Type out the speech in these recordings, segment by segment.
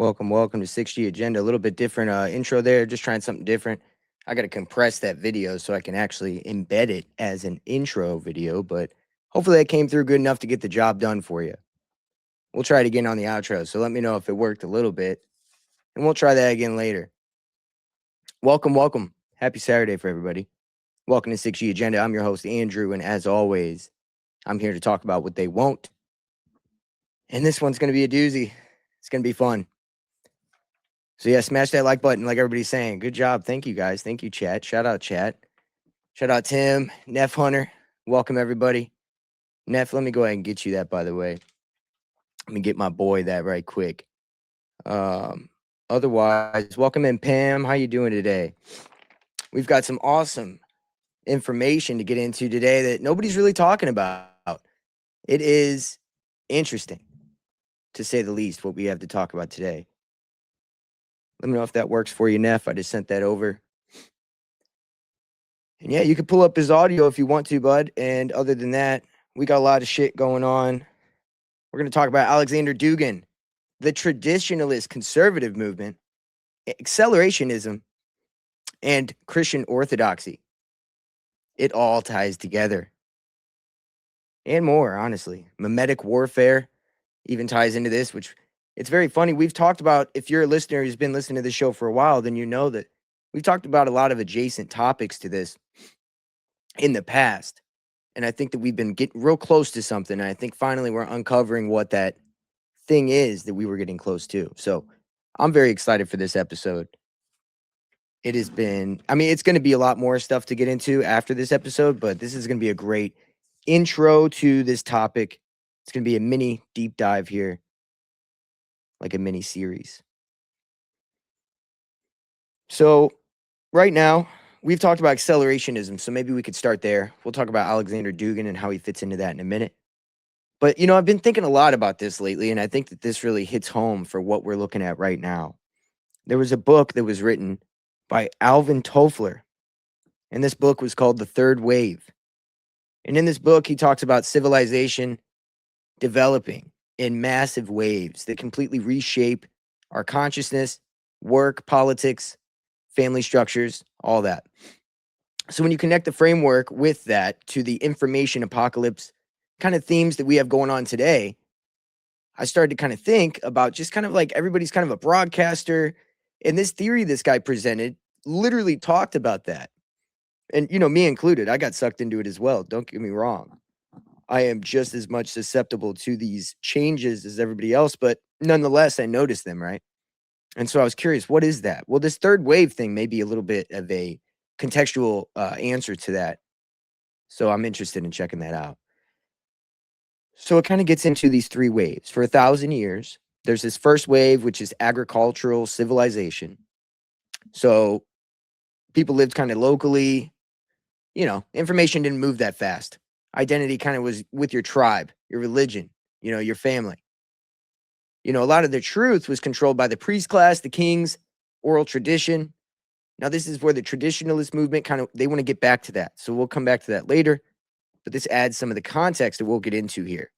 Welcome to 6G Agenda. A little bit different intro there, just trying something different. I got to compress that video so I can actually embed it as an intro video, but hopefully that came through good enough to get the job done for you. We'll try it again on the outro, so let me know if it worked a little bit, and we'll try that again later. Welcome. Happy Saturday for everybody. Welcome to 6G Agenda. I'm your host, Andrew, and as always, I'm here to talk about what they won't. And this one's going to be a doozy. It's going to be fun. So yeah, smash that like button like everybody's saying. Good job. Thank you, guys. Thank you, chat. Shout out, chat. Shout out, Tim, Neff Hunter. Welcome, everybody. Neff, let me go ahead and get you that, by the way. Let me get my boy that right quick. Otherwise, welcome in, Pam. How you doing today? We've got some awesome information to get into today that nobody's really talking about. It is interesting, to say the least, what we have to talk about today. Let me know if that works for you, Neff. I just sent that over. And yeah, you can pull up his audio if you want to, bud. And other than that, we got a lot of shit going on. We're going to talk about Aleksandr Dugin, the traditionalist conservative movement, accelerationism, and Christian orthodoxy. It all ties together. And more, honestly. Mimetic warfare even ties into this, which it's very funny. We've talked about, if you're a listener who's been listening to this show for a while, then you know that we've talked about a lot of adjacent topics to this in the past. And I think that we've been getting real close to something. And I think finally we're uncovering what that thing is that we were getting close to. So I'm very excited for this episode. It has been, it's going to be a lot more stuff to get into after this episode, but this is going to be a great intro to this topic. It's going to be a mini deep dive here, like a mini series. So right now, we've talked about accelerationism, so maybe we could start there. We'll talk about Aleksandr Dugin and how he fits into that in a minute. But, I've been thinking a lot about this lately, and I think that this really hits home for what we're looking at right now. There was a book that was written by Alvin Toffler, and this book was called The Third Wave. And in this book, he talks about civilization developing in massive waves that completely reshape our consciousness, work, politics, family structures, all that. So when you connect the framework with that to the information apocalypse kind of themes that we have going on today, I started to kind of think about just kind of like everybody's kind of a broadcaster. And this theory this guy presented literally talked about that. And, me included, I got sucked into it as well. Don't get me wrong. I am just as much susceptible to these changes as everybody else, but nonetheless, I noticed them, right? And so I was curious, what is that? Well, this third wave thing may be a little bit of a contextual answer to that. So I'm interested in checking that out. So it kind of gets into these three waves. For 1,000 years, there's this first wave, which is agricultural civilization. So people lived kind of locally. Information didn't move that fast. Identity kind of was with your tribe, your religion, your family. A lot of the truth was controlled by the priest class, the kings, oral tradition. Now, this is where the traditionalist movement they want to get back to that. So we'll come back to that later. But this adds some of the context that we'll get into here.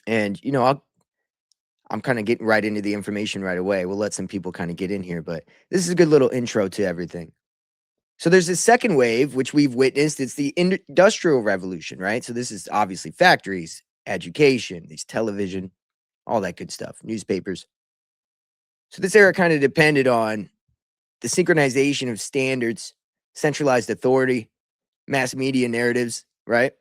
And, I'm kind of getting right into the information right away. We'll let some people kind of get in here. But this is a good little intro to everything. So there's this second wave, which we've witnessed. It's the industrial revolution, right? So this is obviously factories, education, these television, all that good stuff, newspapers. So this era kind of depended on the synchronization of standards, centralized authority, mass media narratives, right?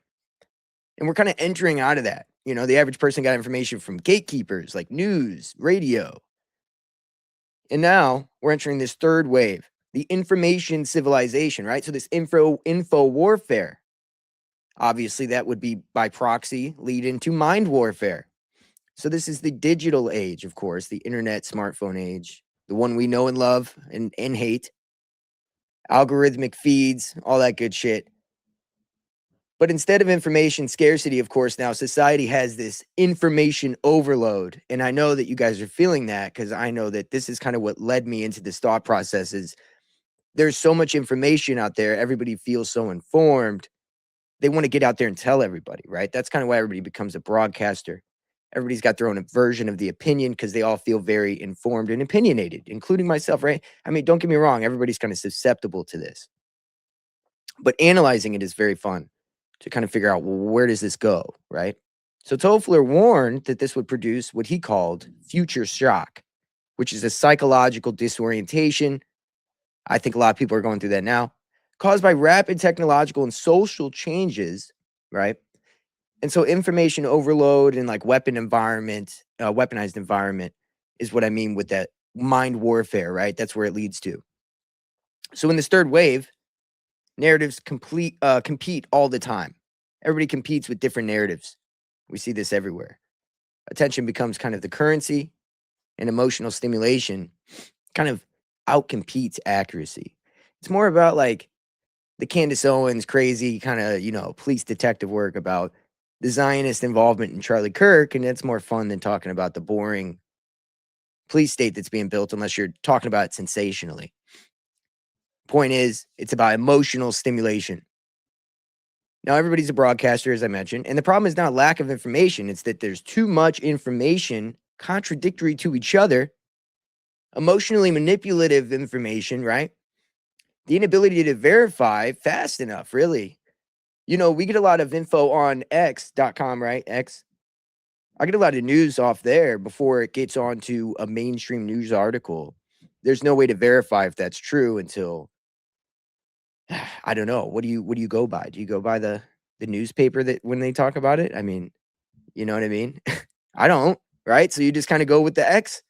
And we're kind of entering out of that. The average person got information from gatekeepers like news, radio. And now we're entering this third wave, the information civilization, right? So this info warfare. Obviously, that would be by proxy lead into mind warfare. So this is the digital age, of course, the internet, smartphone age, the one we know and love and hate. Algorithmic feeds, all that good shit. But instead of information scarcity, of course, now society has this information overload. And I know that you guys are feeling that because I know that this is kind of what led me into this thought process is there's so much information out there. Everybody feels so informed. They want to get out there and tell everybody, right? That's kind of why everybody becomes a broadcaster. Everybody's got their own version of the opinion because they all feel very informed and opinionated, including myself, right? I mean, don't get me wrong, everybody's kind of susceptible to this. But analyzing it is very fun to kind of figure out, well, where does this go, right? So Toffler warned that this would produce what he called future shock, which is a psychological disorientation. I think a lot of people are going through that now, caused by rapid technological and social changes, right? And so information overload and like weaponized environment is what I mean with that mind warfare, right? That's where it leads to. So in this third wave, narratives compete all the time. Everybody competes with different narratives. We see this everywhere. Attention becomes kind of the currency, and emotional stimulation kind of outcompetes accuracy. It's more about like the Candace Owens crazy kind of, police detective work about the Zionist involvement in Charlie Kirk, and it's more fun than talking about the boring police state that's being built unless you're talking about it sensationally. Point is, it's about emotional stimulation. Now, everybody's a broadcaster, as I mentioned, and the problem is not lack of information. It's that there's too much information contradictory to each other, emotionally manipulative information, right? The inability to verify fast enough, really. We get a lot of info on X.com, right? X. I get a lot of news off there before it gets onto a mainstream news article. There's no way to verify if that's true until I don't know. What do you go by? Do you go by the newspaper that when they talk about it? I mean, you know what I mean? I don't, right? So you just kind of go with the X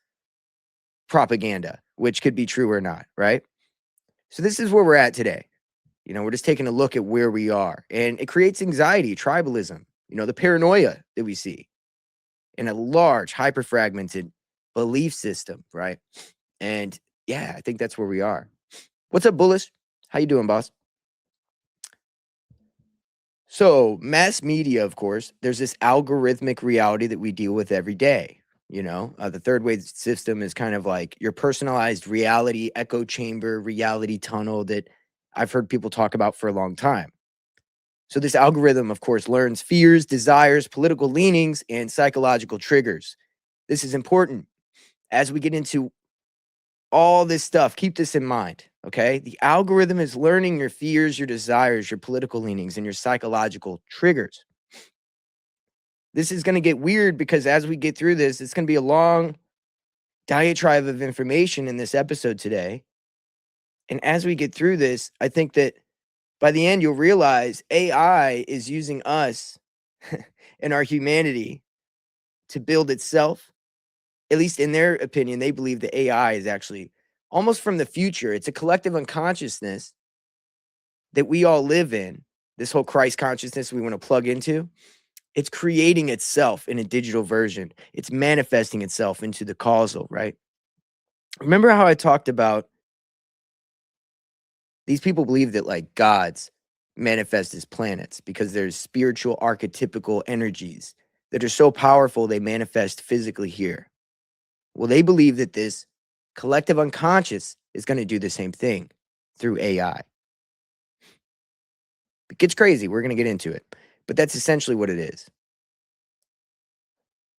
propaganda, which could be true or not, right? So this is where we're at today. We're just taking a look at where we are, and it creates anxiety, tribalism, the paranoia that we see in a large, hyper-fragmented belief system, right? And yeah, I think that's where we are. What's up, Bullish? How you doing, boss? So mass media, of course, there's this algorithmic reality that we deal with every day. The third wave system is kind of like your personalized reality echo chamber, reality tunnel that I've heard people talk about for a long time. So this algorithm, of course, learns fears, desires, political leanings, and psychological triggers. This is important as we get into all this stuff. Keep this in mind, okay? The algorithm is learning your fears, your desires, your political leanings, and your psychological triggers. This is going to get weird because as we get through this, it's going to be a long diatribe of information in this episode today. And as we get through this, I think that by the end, you'll realize AI is using us and our humanity to build itself. At least in their opinion, they believe the AI is actually almost from the future. It's a collective unconsciousness that we all live in. This whole Christ consciousness we want to plug into. It's creating itself in a digital version. It's manifesting itself into the causal, right? Remember how I talked about these people believe that like gods manifest as planets because there's spiritual archetypical energies that are so powerful they manifest physically here. Well, they believe that this collective unconscious is going to do the same thing through AI. It gets crazy. We're going to get into it. But that's essentially what it is.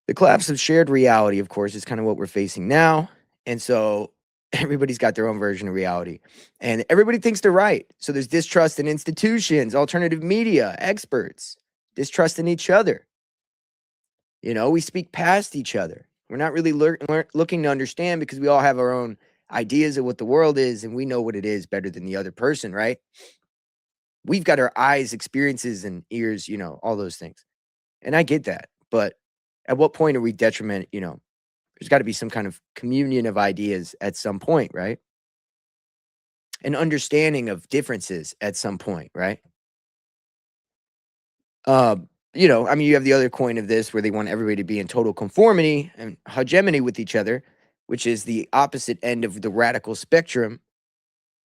The collapse of shared reality, of course, is kind of what we're facing now. And so everybody's got their own version of reality. And everybody thinks they're right. So there's distrust in institutions, alternative media, experts, distrust in each other. We speak past each other. We're not really looking to understand because we all have our own ideas of what the world is, and we know what it is better than the other person, right? We've got our eyes, experiences, and ears, all those things. And I get that. But at what point are we detriment, there's got to be some kind of communion of ideas at some point, right? An understanding of differences at some point, right? You have the other coin of this where they want everybody to be in total conformity and hegemony with each other, which is the opposite end of the radical spectrum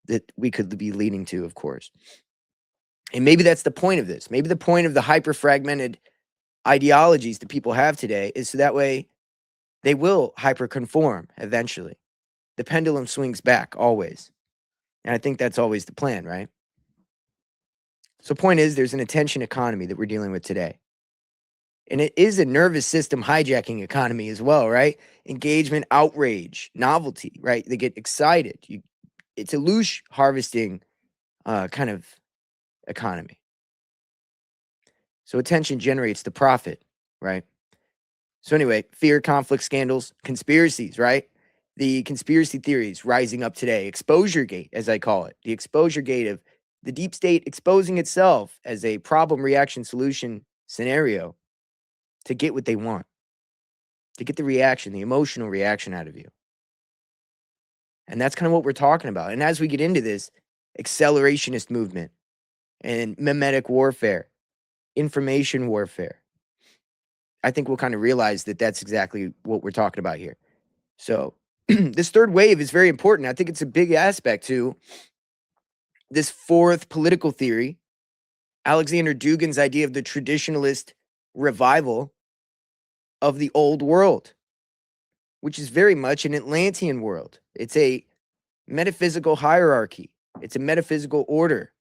that we could be leaning to, of course. And maybe that's the point of this. Maybe the point of the hyper-fragmented ideologies that people have today is so that way they will hyper-conform eventually. The pendulum swings back always. And I think that's always the plan, right? So point is, there's an attention economy that we're dealing with today. And it is a nervous system hijacking economy as well, right? Engagement, outrage, novelty, right? They get excited. It's a loosh harvesting kind of economy. So attention generates the profit, right? So anyway, fear, conflict, scandals, conspiracies, right? The conspiracy theories rising up today, exposure gate, as I call it, the exposure gate of the deep state exposing itself as a problem reaction solution scenario to get what they want, to get the reaction, the emotional reaction out of you. And that's kind of what we're talking about. And as we get into this accelerationist movement and mimetic warfare, information warfare, I think we'll kind of realize that that's exactly what we're talking about here. So this third wave is very important. I think it's a big aspect to this fourth political theory, Aleksandr Dugin's idea of the traditionalist revival of the old world, which is very much an Atlantean world. It's a metaphysical hierarchy. It's a metaphysical order.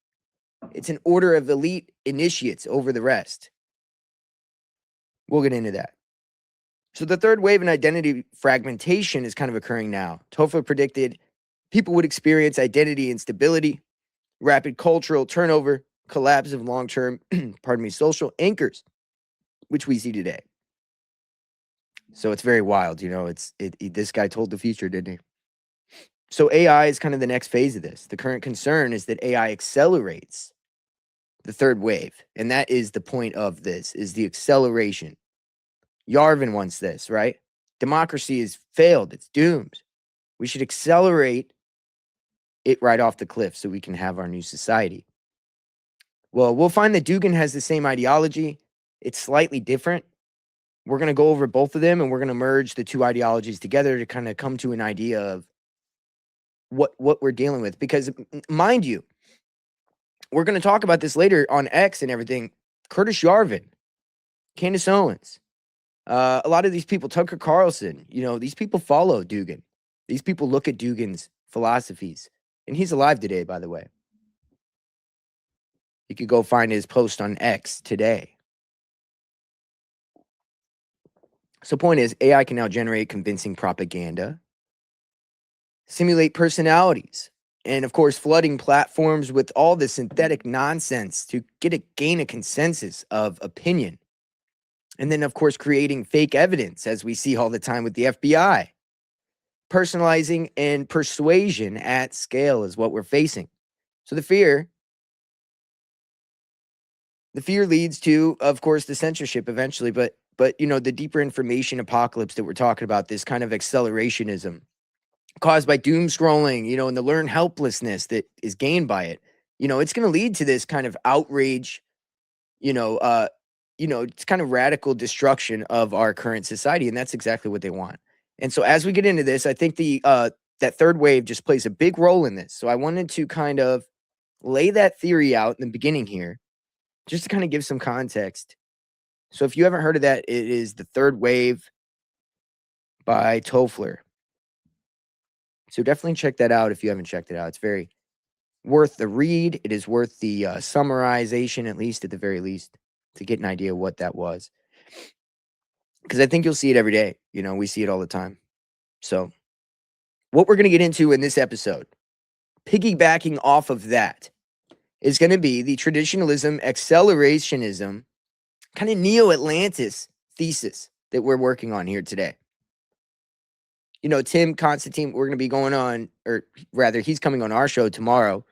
It's an order of elite initiates over the rest. We'll get into that. So the third wave in identity fragmentation is kind of occurring now. Toffler predicted people would experience identity instability, rapid cultural turnover, collapse of long-term, social anchors, which we see today. So it's very wild, you know, this guy told the future, didn't he? So AI is kind of the next phase of this. The current concern is that AI accelerates the third wave, and that is the point of this, is the acceleration. Yarvin wants this, right? Democracy has failed. It's doomed. We should accelerate it right off the cliff so we can have our new society. Well, we'll find that Dugin has the same ideology. It's slightly different. We're going to go over both of them, and we're going to merge the two ideologies together to kind of come to an idea of what we're dealing with. Because, mind you, we're going to talk about this later on X and everything. Curtis Yarvin, Candace Owens, a lot of these people, Tucker Carlson, you know, these people follow Dugin. These people look at Dugin's philosophies. And he's alive today, by the way. You could go find his post on X today. So point is, AI can now generate convincing propaganda, simulate personalities, and of course, flooding platforms with all the synthetic nonsense to gain a consensus of opinion. And then, of course, creating fake evidence, as we see all the time with the FBI. Personalizing and persuasion at scale is what we're facing. So the fear leads to, of course, the censorship eventually, but you know, the deeper information apocalypse that we're talking about, this kind of accelerationism caused by doom scrolling, you know, and the learned helplessness that is gained by it, you know, it's going to lead to this kind of outrage, it's kind of radical destruction of our current society, and that's exactly what they want. And so as we get into this, I think that third wave just plays a big role in this. So I wanted to kind of lay that theory out in the beginning here, just to kind of give some context. So if you haven't heard of that, it is The Third Wave by Toffler. So definitely check that out if you haven't checked it out. It's very worth the read. It is worth the summarization, at least, at the very least, to get an idea of what that was. Because I think you'll see it every day. You know, we see it all the time. So what we're going to get into in this episode, piggybacking off of that, is going to be the traditionalism, accelerationism, kind of Neo-Atlantis thesis that we're working on here today. You know, Tim Constantine, we're going to be going on, or rather, he's coming on our show tomorrow.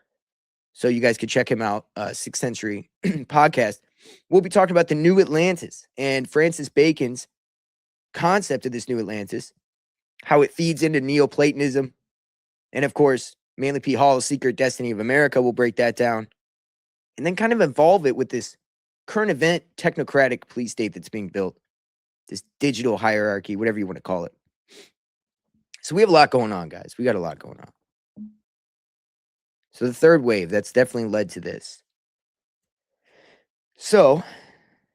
So you guys could check him out, 6th Century podcast. We'll be talking about the New Atlantis and Francis Bacon's concept of this New Atlantis, how it feeds into Neoplatonism. And of course, Manly P. Hall's Secret Destiny of America, will break that down. And then kind of involve it with this current event technocratic police state that's being built, this digital hierarchy, whatever you want to call it. So we have a lot going on, guys. We got a lot going on. So the third wave, that's definitely led to this. So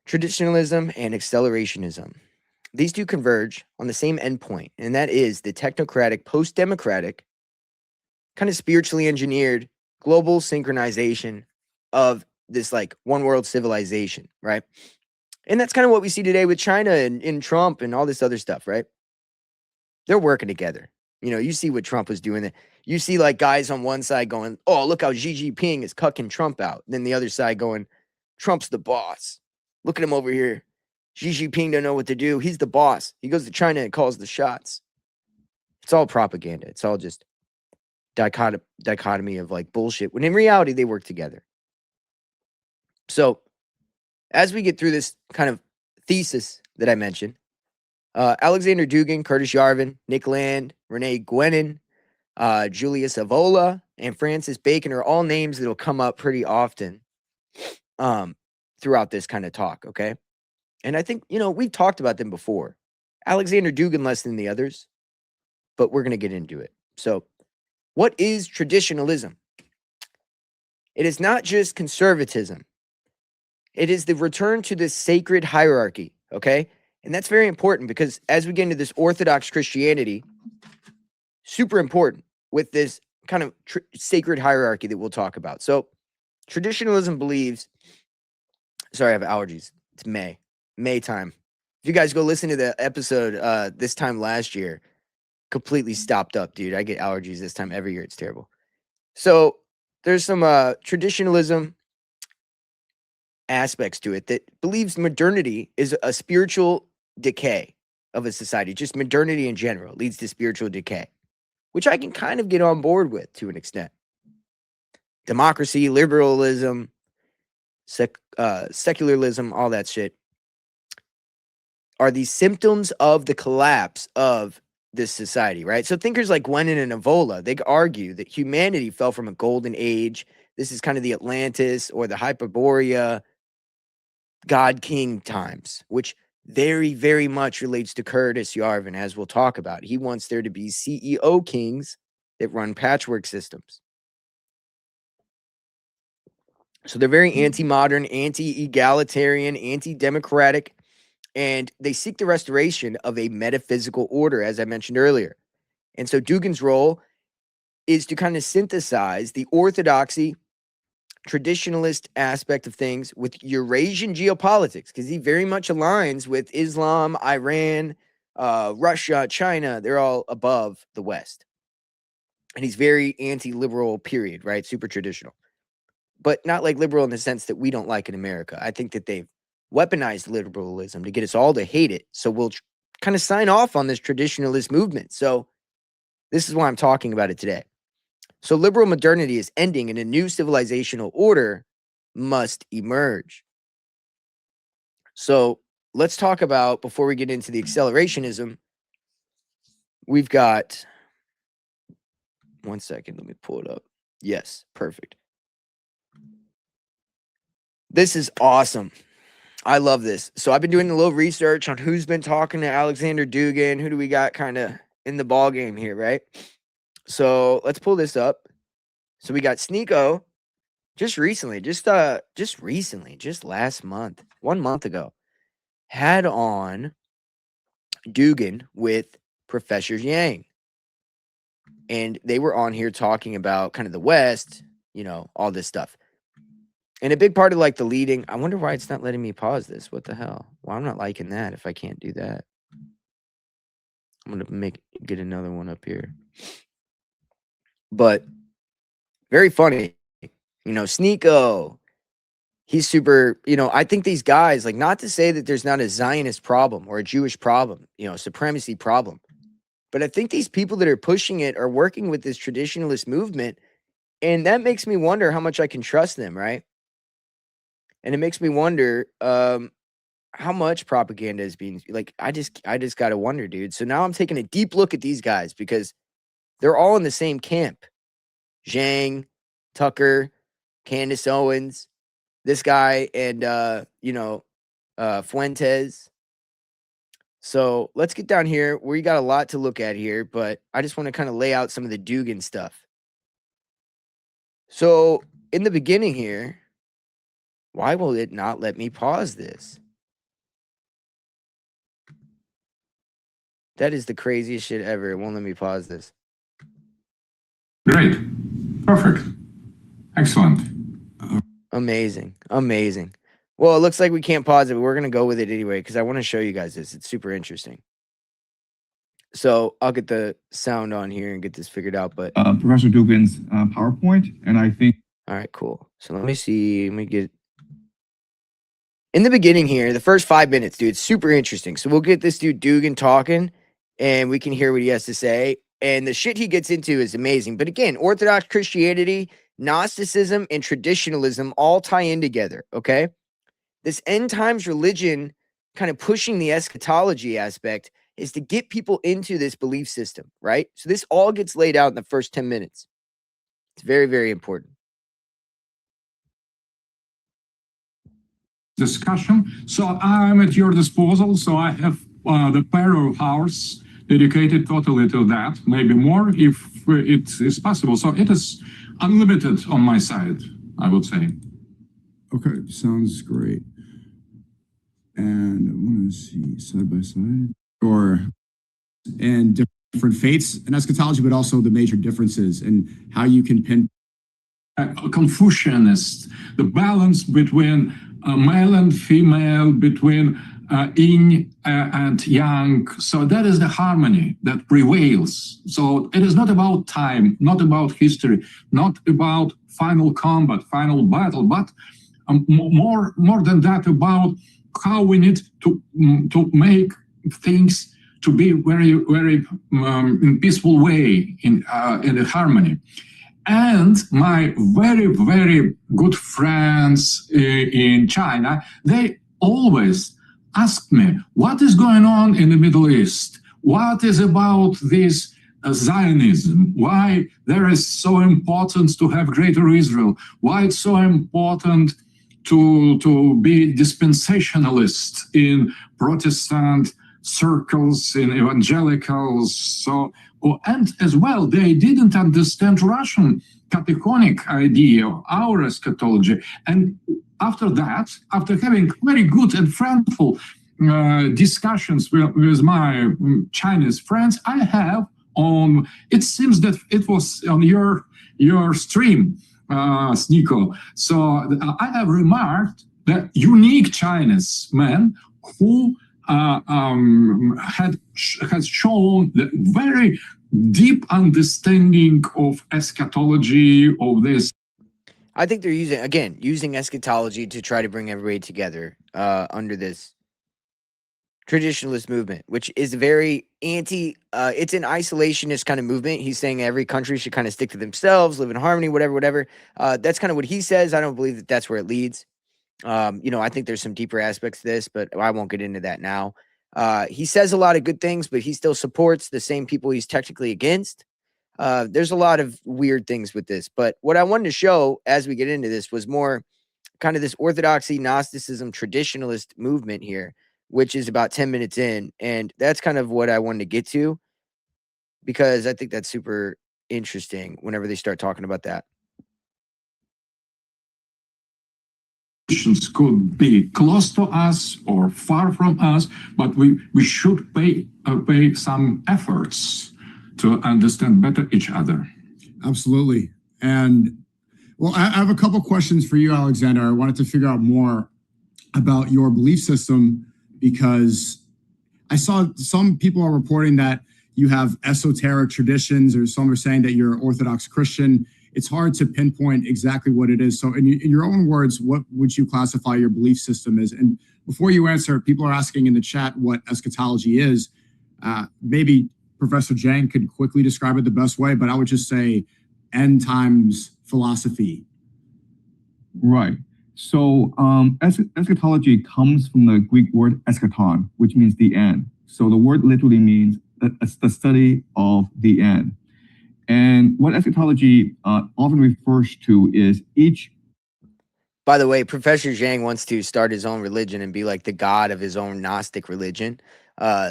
traditionalism and accelerationism, these two converge on the same endpoint, and that is the technocratic, post-democratic, kind of spiritually engineered global synchronization of this like one world civilization, right? And that's kind of what we see today with China and Trump and all this other stuff, right? They're working together. You know, you see what Trump was doing. You see like guys on one side going, oh, look how Xi Jinping is cucking Trump out. And then the other side going, Trump's the boss. Look at him over here. Xi Jinping don't know what to do. He's the boss. He goes to China and calls the shots. It's all propaganda. It's all just dichotomy of like bullshit. When in reality, they work together. So as we get through this kind of thesis that I mentioned, Aleksandr Dugin, Curtis Yarvin, Nick Land, René Guénon, Julius Evola, and Francis Bacon are all names that will come up pretty often throughout this kind of talk, okay? And I think, you know, we've talked about them before. Aleksandr Dugin less than the others, but we're going to get into it. So, what is traditionalism? It is not just conservatism. It is the return to the sacred hierarchy, okay? And that's very important because as we get into this Orthodox Christianity, super important with this kind of sacred hierarchy that we'll talk about. So, traditionalism believes, sorry, I have allergies. It's May time. If you guys go listen to the episode this time last year, completely stopped up, dude. I get allergies this time every year. It's terrible. So, there's some traditionalism aspects to it that believes modernity is a spiritual decay of a society. Just modernity in general leads to spiritual decay, which I can kind of get on board with to an extent. Democracy, liberalism, secularism, all that shit are these symptoms of the collapse of this society, right? So thinkers like Guénon and Evola, they argue that humanity fell from a golden age. This is kind of the Atlantis or the Hyperborea, God King times, which very, very much relates to Curtis Yarvin, as we'll talk about. He wants there to be CEO kings that run patchwork systems. So they're very anti-modern, anti-egalitarian, anti-democratic, and they seek the restoration of a metaphysical order, as I mentioned earlier. And so Dugin's role is to kind of synthesize the orthodoxy, traditionalist aspect of things with Eurasian geopolitics, because he very much aligns with Islam, Iran, Russia, China. They're all above the West. And he's very anti-liberal, period, right? Super traditional. But not like liberal in the sense that we don't like in America. I think that they've weaponized liberalism to get us all to hate it. So we'll kind of sign off on this traditionalist movement. So this is why I'm talking about it today. So liberal modernity is ending and a new civilizational order must emerge. So let's talk about, before we get into the accelerationism, we've got, one second, let me pull it up. Yes, perfect. This is awesome. I love this. So I've been doing a little research on who's been talking to Aleksandr Dugin. Who do we got kind of in the ball game here, right? So let's pull this up. So we got Sneeko just recently, just last month, 1 month ago, had on Dugin with Professor Yang. And they were on here talking about kind of the West, you know, all this stuff. And a big part of like the leading, I wonder why it's not letting me pause this. What the hell? Well, I'm not liking that if I can't do that. I'm going to get another one up here. But very funny. You know, Sneeko, he's super, you know, I think these guys, like, not to say that there's not a Zionist problem or a Jewish problem, you know, supremacy problem. But I think these people that are pushing it are working with this traditionalist movement. And that makes me wonder how much I can trust them, right? And it makes me wonder how much propaganda is being, like, I just got to wonder, dude. So now I'm taking a deep look at these guys because they're all in the same camp. Zhang, Tucker, Candace Owens, this guy, and, Fuentes. So let's get down here. We got a lot to look at here, but I just want to kind of lay out some of the Dugin stuff. So in the beginning here, why will it not let me pause this? That is the craziest shit ever. It won't let me pause this. Great. Perfect. Excellent. Amazing. Amazing. Well, it looks like we can't pause it, but we're going to go with it anyway because I want to show you guys this. It's super interesting. So I'll get the sound on here and get this figured out. But Professor Dugin's PowerPoint, and I think. All right, cool. So let me see. Let me get in the beginning here, the first 5 minutes, dude. It's super interesting. So we'll get this dude Dugin talking, and we can hear what he has to say. And the shit he gets into is amazing. But again, Orthodox Christianity, Gnosticism, and traditionalism all tie in together. Okay, this end times religion, kind of pushing the eschatology aspect, is to get people into this belief system, right? So this all gets laid out in the first 10 minutes. It's very, very important. Discussion. So I'm at your disposal. So I have the pair of hours dedicated totally to that, maybe more if it is possible. So it is unlimited on my side, I would say. Okay, sounds great. And I want to see side by side, and different faiths and eschatology, but also the major differences and how you can pin. Confucianist, the balance between male and female, between yin and yang. So that is the harmony that prevails. So it is not about time, not about history, not about final combat, final battle, but more than that, about how we need to make things to be very, very in peaceful way, in the harmony. And my very, very good friends in China, they always ask me, what is going on in the Middle East? What is about this Zionism? Why there is so important to have greater Israel? Why it's so important to be dispensationalist in Protestant circles, in evangelicals? So, and as well, they didn't understand Russian catechonic idea of our eschatology. And after that, after having very good and friendful discussions with my Chinese friends, I have on, it seems that it was on your stream, Sniko. So I have remarked that unique Chinese man who has shown the very deep understanding of eschatology, of this. I think they're using eschatology to try to bring everybody together under this traditionalist movement, which is very it's an isolationist kind of movement. He's saying every country should kind of stick to themselves, live in harmony, whatever. That's kind of what he says. I don't believe that that's where it leads. I think there's some deeper aspects to this, but I won't get into that now. He says a lot of good things, but he still supports the same people he's technically against. There's a lot of weird things with this, but what I wanted to show as we get into this was more kind of this orthodoxy, Gnosticism, traditionalist movement here, which is about 10 minutes in. And that's kind of what I wanted to get to because I think that's super interesting whenever they start talking about that. Could be close to us or far from us, but we should pay some efforts to understand better each other. Absolutely. And well, I have a couple questions for you, Alexander. I wanted to figure out more about your belief system because I saw some people are reporting that you have esoteric traditions, or some are saying that you're Orthodox Christian. It's hard to pinpoint exactly what it is. So in your own words, what would you classify your belief system as? And before you answer, people are asking in the chat what eschatology is. Maybe Professor Zhang could quickly describe it the best way, but I would just say end times philosophy. Right. So eschatology comes from the Greek word eschaton, which means the end. So the word literally means the study of the end. And what eschatology often refers to is each. By the way, Professor Zhang wants to start his own religion and be like the god of his own Gnostic religion.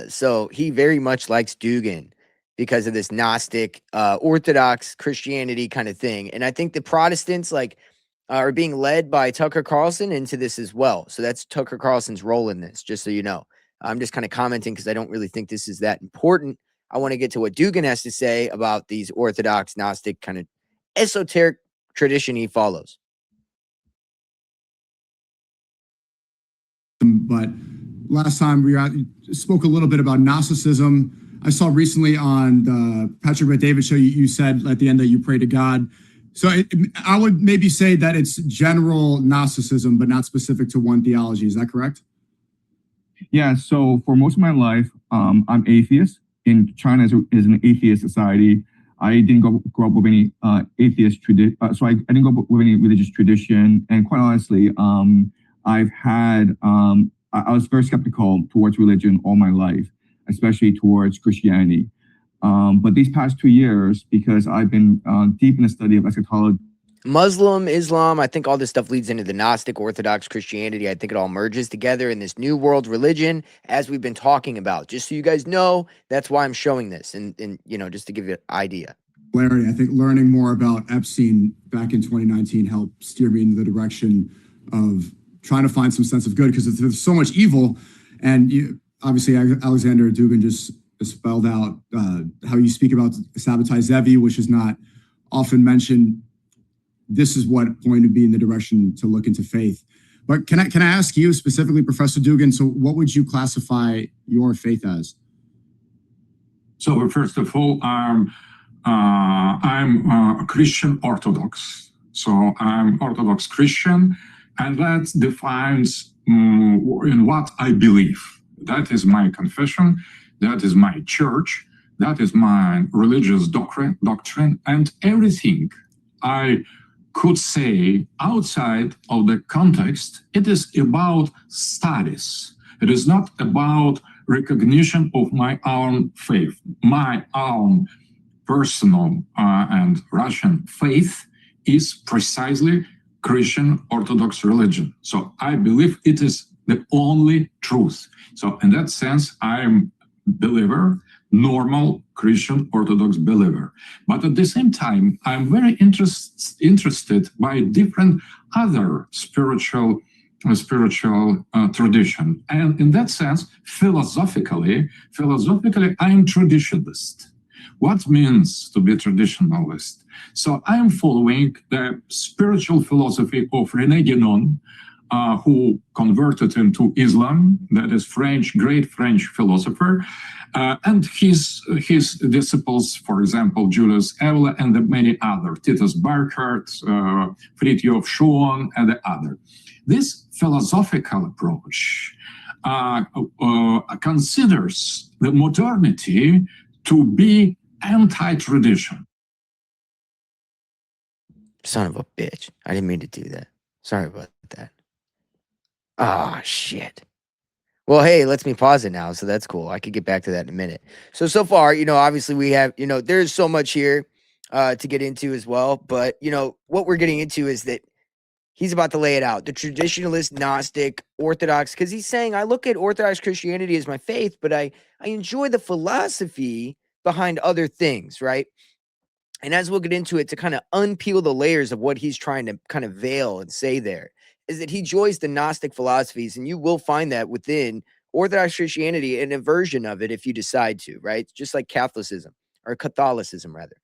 So he very much likes Dugin because of this Gnostic, Orthodox Christianity kind of thing. And I think the Protestants are being led by Tucker Carlson into this as well. So that's Tucker Carlson's role in this, just so you know. I'm just kind of commenting because I don't really think this is that important. I want to get to what Dugin has to say about these Orthodox, Gnostic kind of esoteric tradition he follows. but last time spoke a little bit about Gnosticism. I saw recently on the Patrick Bet-David show, you said at the end that you pray to God. So I would maybe say that it's general Gnosticism, but not specific to one theology. Is that correct? Yeah, so for most of my life, I'm atheist. In China is an atheist society. I didn't grow up with any atheist tradition, so I didn't grow up with any religious tradition. And quite honestly, I've had, I was very skeptical towards religion all my life, especially towards Christianity. But these past 2 years, because I've been deep in the study of eschatology, Muslim, Islam, I think all this stuff leads into the Gnostic, Orthodox Christianity. I think it all merges together in this new world religion, as we've been talking about. Just so you guys know, that's why I'm showing this, and you know, just to give you an idea. Larry, I think learning more about Epstein back in 2019 helped steer me in the direction of trying to find some sense of good, because there's so much evil. And obviously, Aleksandr Dugin just spelled out how you speak about sabotage Zevi, which is not often mentioned. This is what pointed me in the direction to look into faith. But can I ask you specifically, Professor Dugin, so what would you classify your faith as? So first of all, I'm a Christian Orthodox. So I'm Orthodox Christian, and that defines in what I believe. That is my confession. That is my church. That is my religious doctrine, and everything I could say outside of the context, it is about studies. It is not about recognition of my own faith. My own personal and Russian faith is precisely Christian Orthodox religion. So I believe it is the only truth. So in that sense, I'm believer, normal Christian Orthodox believer. But at the same time, I'm very interested by different other spiritual tradition. And in that sense, philosophically, I'm traditionalist. What means to be traditionalist? So I'm following the spiritual philosophy of René Guénon, who converted into Islam, that is great French philosopher, and his disciples, for example, Julius Evola and the many other, Titus Burckhardt, Fridtjof Schuon, and the other. This philosophical approach considers the modernity to be anti-tradition. Son of a bitch. I didn't mean to do that. Sorry about that. Ah, shit. Well, hey, it lets me pause it now, so that's cool. I could get back to that in a minute. So far, you know, obviously we have, you know, there's so much here to get into as well. But, you know, what we're getting into is that he's about to lay it out. The traditionalist, Gnostic, Orthodox, because he's saying, I look at Orthodox Christianity as my faith, but I enjoy the philosophy behind other things, right? And as we'll get into it, to kind of unpeel the layers of what he's trying to kind of veil and say there, is that he enjoys the Gnostic philosophies, and you will find that within Orthodox Christianity, an inversion of it if you decide to, right? Just like Catholicism, or Catholicism rather.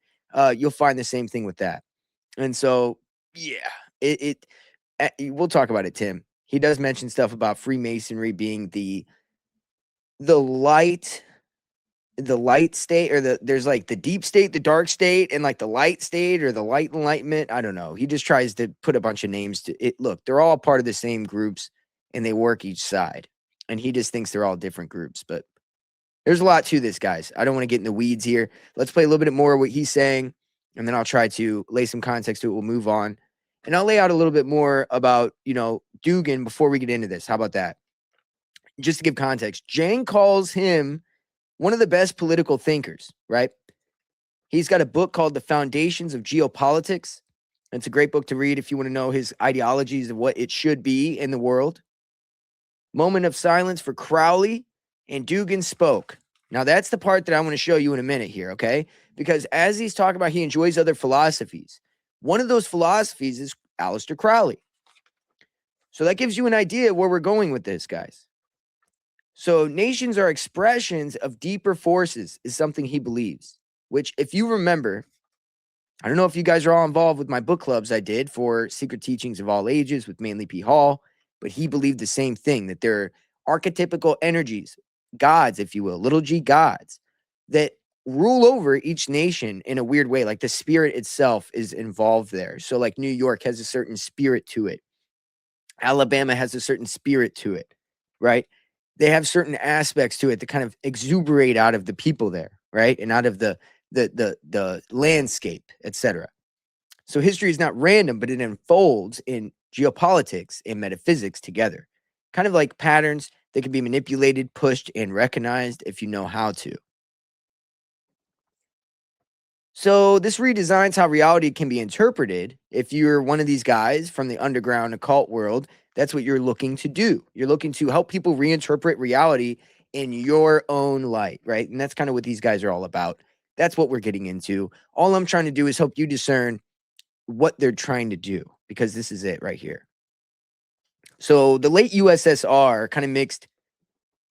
You'll find the same thing with that. And so, yeah, we'll talk about it, Tim. He does mention stuff about Freemasonry being the light state, or there's like the deep state, the dark state, and like the light state, or the light enlightenment. I don't know. He just tries to put a bunch of names to it. Look, they're all part of the same groups, and they work each side. And he just thinks they're all different groups. But there's a lot to this, guys. I don't want to get in the weeds here. Let's play a little bit more of what he's saying, and then I'll try to lay some context to it. We'll move on. And I'll lay out a little bit more about, you know, Dugin before we get into this. How about that? Just to give context, Jane calls him one of the best political thinkers, right? He's got a book called The Foundations of Geopolitics. It's a great book to read if you want to know his ideologies of what it should be in the world. Moment of silence for Crowley, and Dugin spoke. Now, that's the part that I want to show you in a minute here, okay? Because as he's talking about, he enjoys other philosophies. One of those philosophies is Aleister Crowley. So that gives you an idea of where we're going with this, guys. So nations are expressions of deeper forces is something he believes, which if you remember, I don't know if you guys are all involved with my book clubs I did for Secret Teachings of All Ages with Manly P. Hall but he believed the same thing, that there are archetypical energies, gods, if you will, little g gods, that rule over each nation in a weird way. Like the spirit itself is involved there. So like New York has a certain spirit to it. Alabama has a certain spirit to it, right? They have certain aspects to it that kind of exuberate out of the people there, right? And out of the landscape, etc. So history is not random, but it unfolds in geopolitics and metaphysics together. Kind of like patterns that can be manipulated, pushed, and recognized if you know how to. So this redesigns how reality can be interpreted. If you're one of these guys from the underground occult world, that's what you're looking to do. You're looking to help people reinterpret reality in your own light, right? And that's kind of what these guys are all about. That's what we're getting into. All I'm trying to do is help you discern what they're trying to do, because this is it right here. So the late USSR kind of mixed,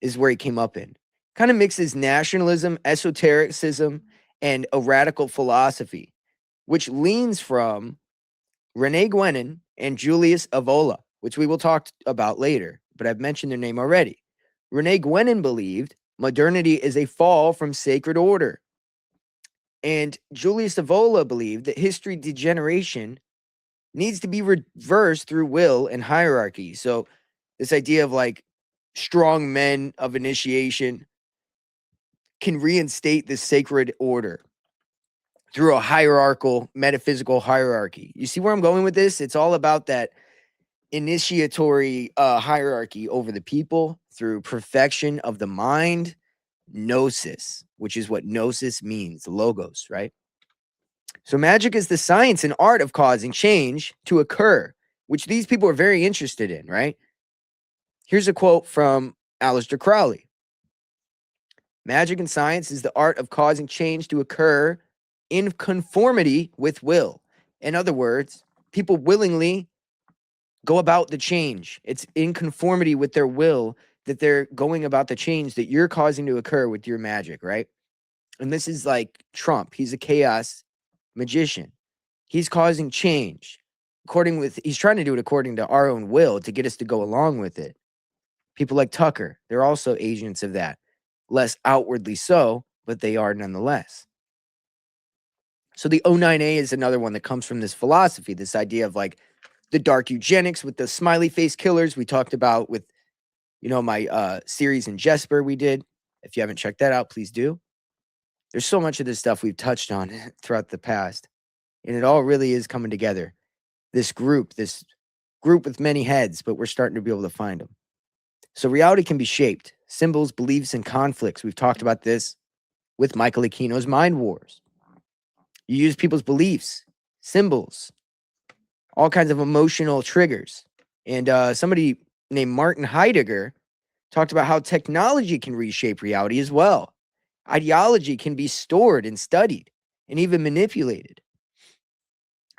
is where he came up in, kind of mixes nationalism, esotericism, and a radical philosophy, which leans from René Guénon and Julius Evola, which we will talk about later, but I've mentioned their name already. René Guénon believed modernity is a fall from sacred order. And Julius Evola believed that history degeneration needs to be reversed through will and hierarchy. So this idea of like strong men of initiation can reinstate this sacred order through a hierarchical, metaphysical hierarchy. You see where I'm going with this? It's all about that initiatory hierarchy over the people through perfection of the mind, gnosis, which is what gnosis means, logos, right? So magic is the science and art of causing change to occur, which these people are very interested in, right? Here's a quote from Aleister Crowley. Magic and science is the art of causing change to occur in conformity with will. In other words, people willingly go about the change. It's in conformity with their will that they're going about the change that you're causing to occur with your magic, right? And this is like Trump. He's a chaos magician. He's causing change. He's trying to do it according to our own will to get us to go along with it. People like Tucker, they're also agents of that. Less outwardly so, but they are nonetheless. So the O9A is another one that comes from this philosophy, this idea of like the dark eugenics with the smiley face killers we talked about with, my series in Jesper we did. If you haven't checked that out, please do. There's so much of this stuff we've touched on throughout the past, and it all really is coming together. This group with many heads, but we're starting to be able to find them. So reality can be shaped. Symbols, beliefs, and conflicts. We've talked about this with Michael Aquino's Mind Wars. You use people's beliefs, symbols, all kinds of emotional triggers. And somebody named Martin Heidegger talked about how technology can reshape reality as well. Ideology can be stored and studied and even manipulated.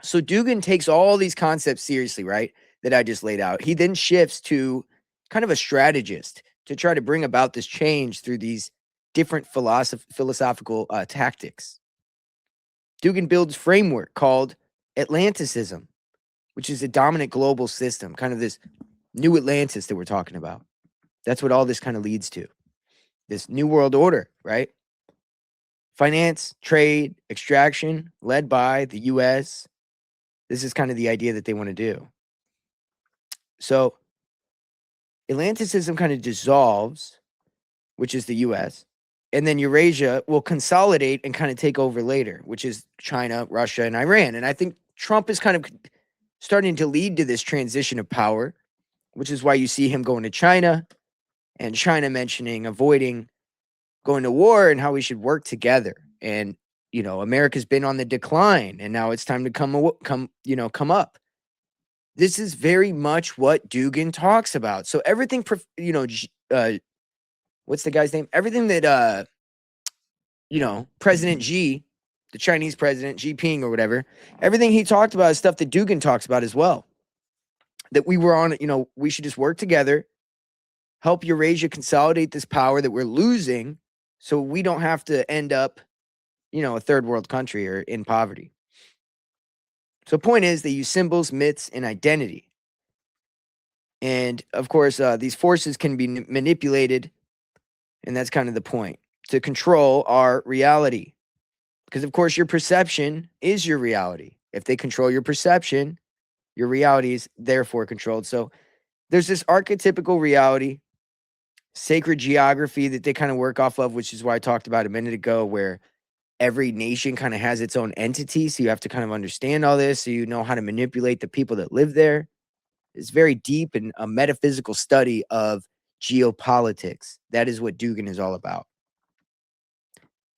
So Dugin takes all these concepts seriously, right, that I just laid out. He then shifts to kind of a strategist to try to bring about this change through these different philosophical tactics. Dugin builds framework called Atlanticism, which is a dominant global system, kind of this new Atlantis that we're talking about. That's what all this kind of leads to. This new world order, right? Finance, trade, extraction, led by the US. This is kind of the idea that they want to do. So Atlanticism kind of dissolves, which is the US, and then Eurasia will consolidate and kind of take over later, which is China, Russia, and Iran. And I think Trump is kind of starting to lead to this transition of power, which is why you see him going to China and China mentioning avoiding going to war and how we should work together. And, America's been on the decline and now it's time to come up. This is very much what Dugin talks about. So everything, what's the guy's name? Everything that, President Xi, the Chinese president, Xi Jinping or whatever, everything he talked about is stuff that Dugin talks about as well. That we were on, we should just work together, help Eurasia consolidate this power that we're losing so we don't have to end up, a third world country or in poverty. So point is they use symbols, myths, and identity. And of course, these forces can be manipulated, and that's kind of the point, to control our reality. Because, of course, your perception is your reality. If they control your perception, your reality is therefore controlled. So there's this archetypical reality, sacred geography that they kind of work off of, which is why I talked about a minute ago, where every nation kind of has its own entity. So you have to kind of understand all this so you know how to manipulate the people that live there. It's very deep and a metaphysical study of geopolitics. That is what Dugin is all about.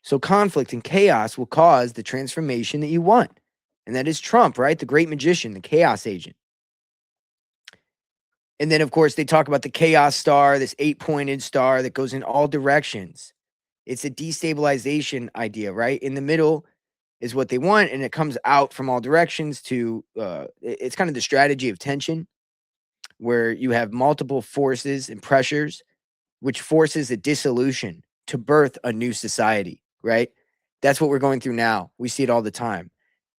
So conflict and chaos will cause the transformation that you want. And that is Trump, right? The great magician, the chaos agent. And then, of course, they talk about the chaos star, this 8-pointed star that goes in all directions. It's a destabilization idea, right? In the middle is what they want, and it comes out from all directions to, it's kind of the strategy of tension, where you have multiple forces and pressures, which forces a dissolution to birth a new society, right? That's what we're going through now. We see it all the time.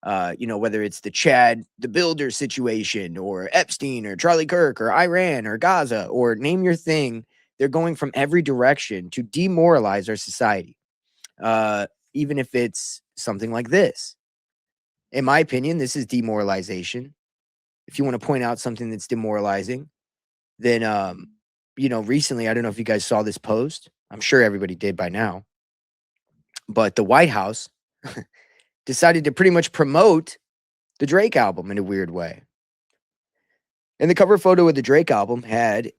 Whether it's the Chad, the Builder situation, or Epstein, or Charlie Kirk, or Iran, or Gaza, or name your thing, they're going from every direction to demoralize our society. Even if it's something like this. In my opinion, this is demoralization. If you want to point out something that's demoralizing, then, recently, I don't know if you guys saw this post. I'm sure everybody did by now. But the White House decided to pretty much promote the Drake album in a weird way. And the cover photo of the Drake album had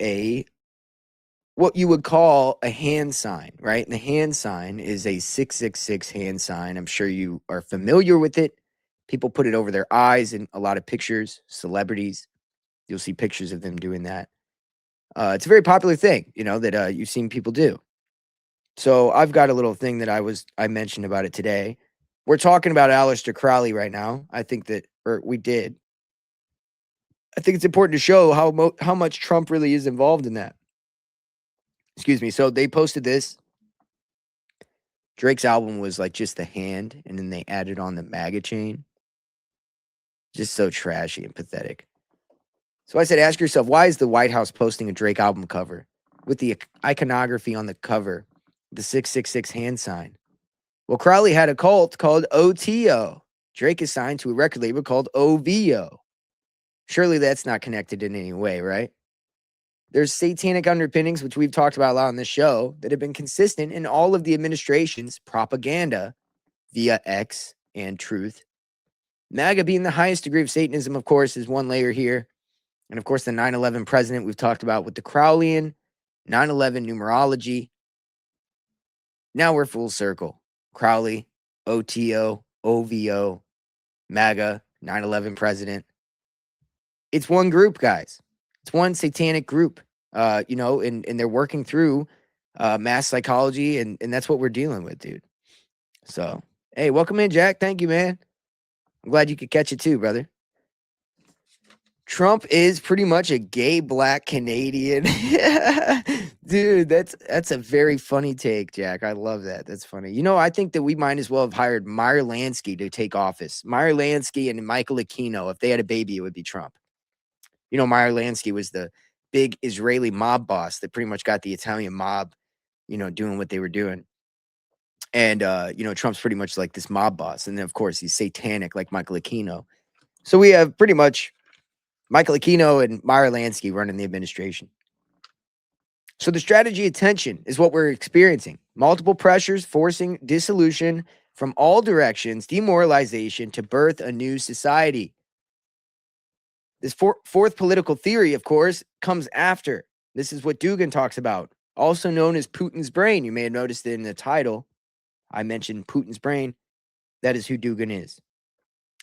what you would call a hand sign, right? And the hand sign is a 666 hand sign. I'm sure you are familiar with it. People put it over their eyes in a lot of pictures, celebrities. You'll see pictures of them doing that. It's a very popular thing, that you've seen people do. So I've got a little thing that I mentioned about it today. We're talking about Aleister Crowley right now. We did. I think it's important to show how much Trump really is involved in that. Excuse me. So they posted this. Drake's album was like just the hand, and then they added on the MAGA chain. Just so trashy and pathetic. So I said, ask yourself, why is the White House posting a Drake album cover with the iconography on the cover, the 666 hand sign? Well, Crowley had a cult called OTO. Drake is signed to a record label called OVO. Surely that's not connected in any way, right? There's satanic underpinnings, which we've talked about a lot on this show, that have been consistent in all of the administration's propaganda via X and Truth. MAGA being the highest degree of Satanism, of course, is one layer here. And, of course, the 9/11 president we've talked about with the Crowleyan 9/11 numerology. Now we're full circle. Crowley, OTO, OVO, MAGA, 9/11 president. It's one group, guys. It's one satanic group, and they're working through mass psychology, and that's what we're dealing with, dude. So, hey, welcome in, Jack. Thank you, man. I'm glad you could catch it too, brother. Trump is pretty much a gay black Canadian. Dude, that's a very funny take, Jack. I love that. That's funny. I think that we might as well have hired Meyer Lansky to take office. Meyer Lansky and Michael Aquino, if they had a baby, it would be Trump. Meyer Lansky was the big Israeli mob boss that pretty much got the Italian mob, doing what they were doing. And, Trump's pretty much like this mob boss. And then, of course, he's satanic like Michael Aquino. So we have pretty much Michael Aquino and Meyer Lansky running the administration. So the strategy of tension is what we're experiencing. Multiple pressures forcing dissolution from all directions, demoralization to birth a new society. This fourth political theory, of course, comes after. This is what Dugin talks about, also known as Putin's brain. You may have noticed it in the title. I mentioned Putin's brain. That is who Dugin is.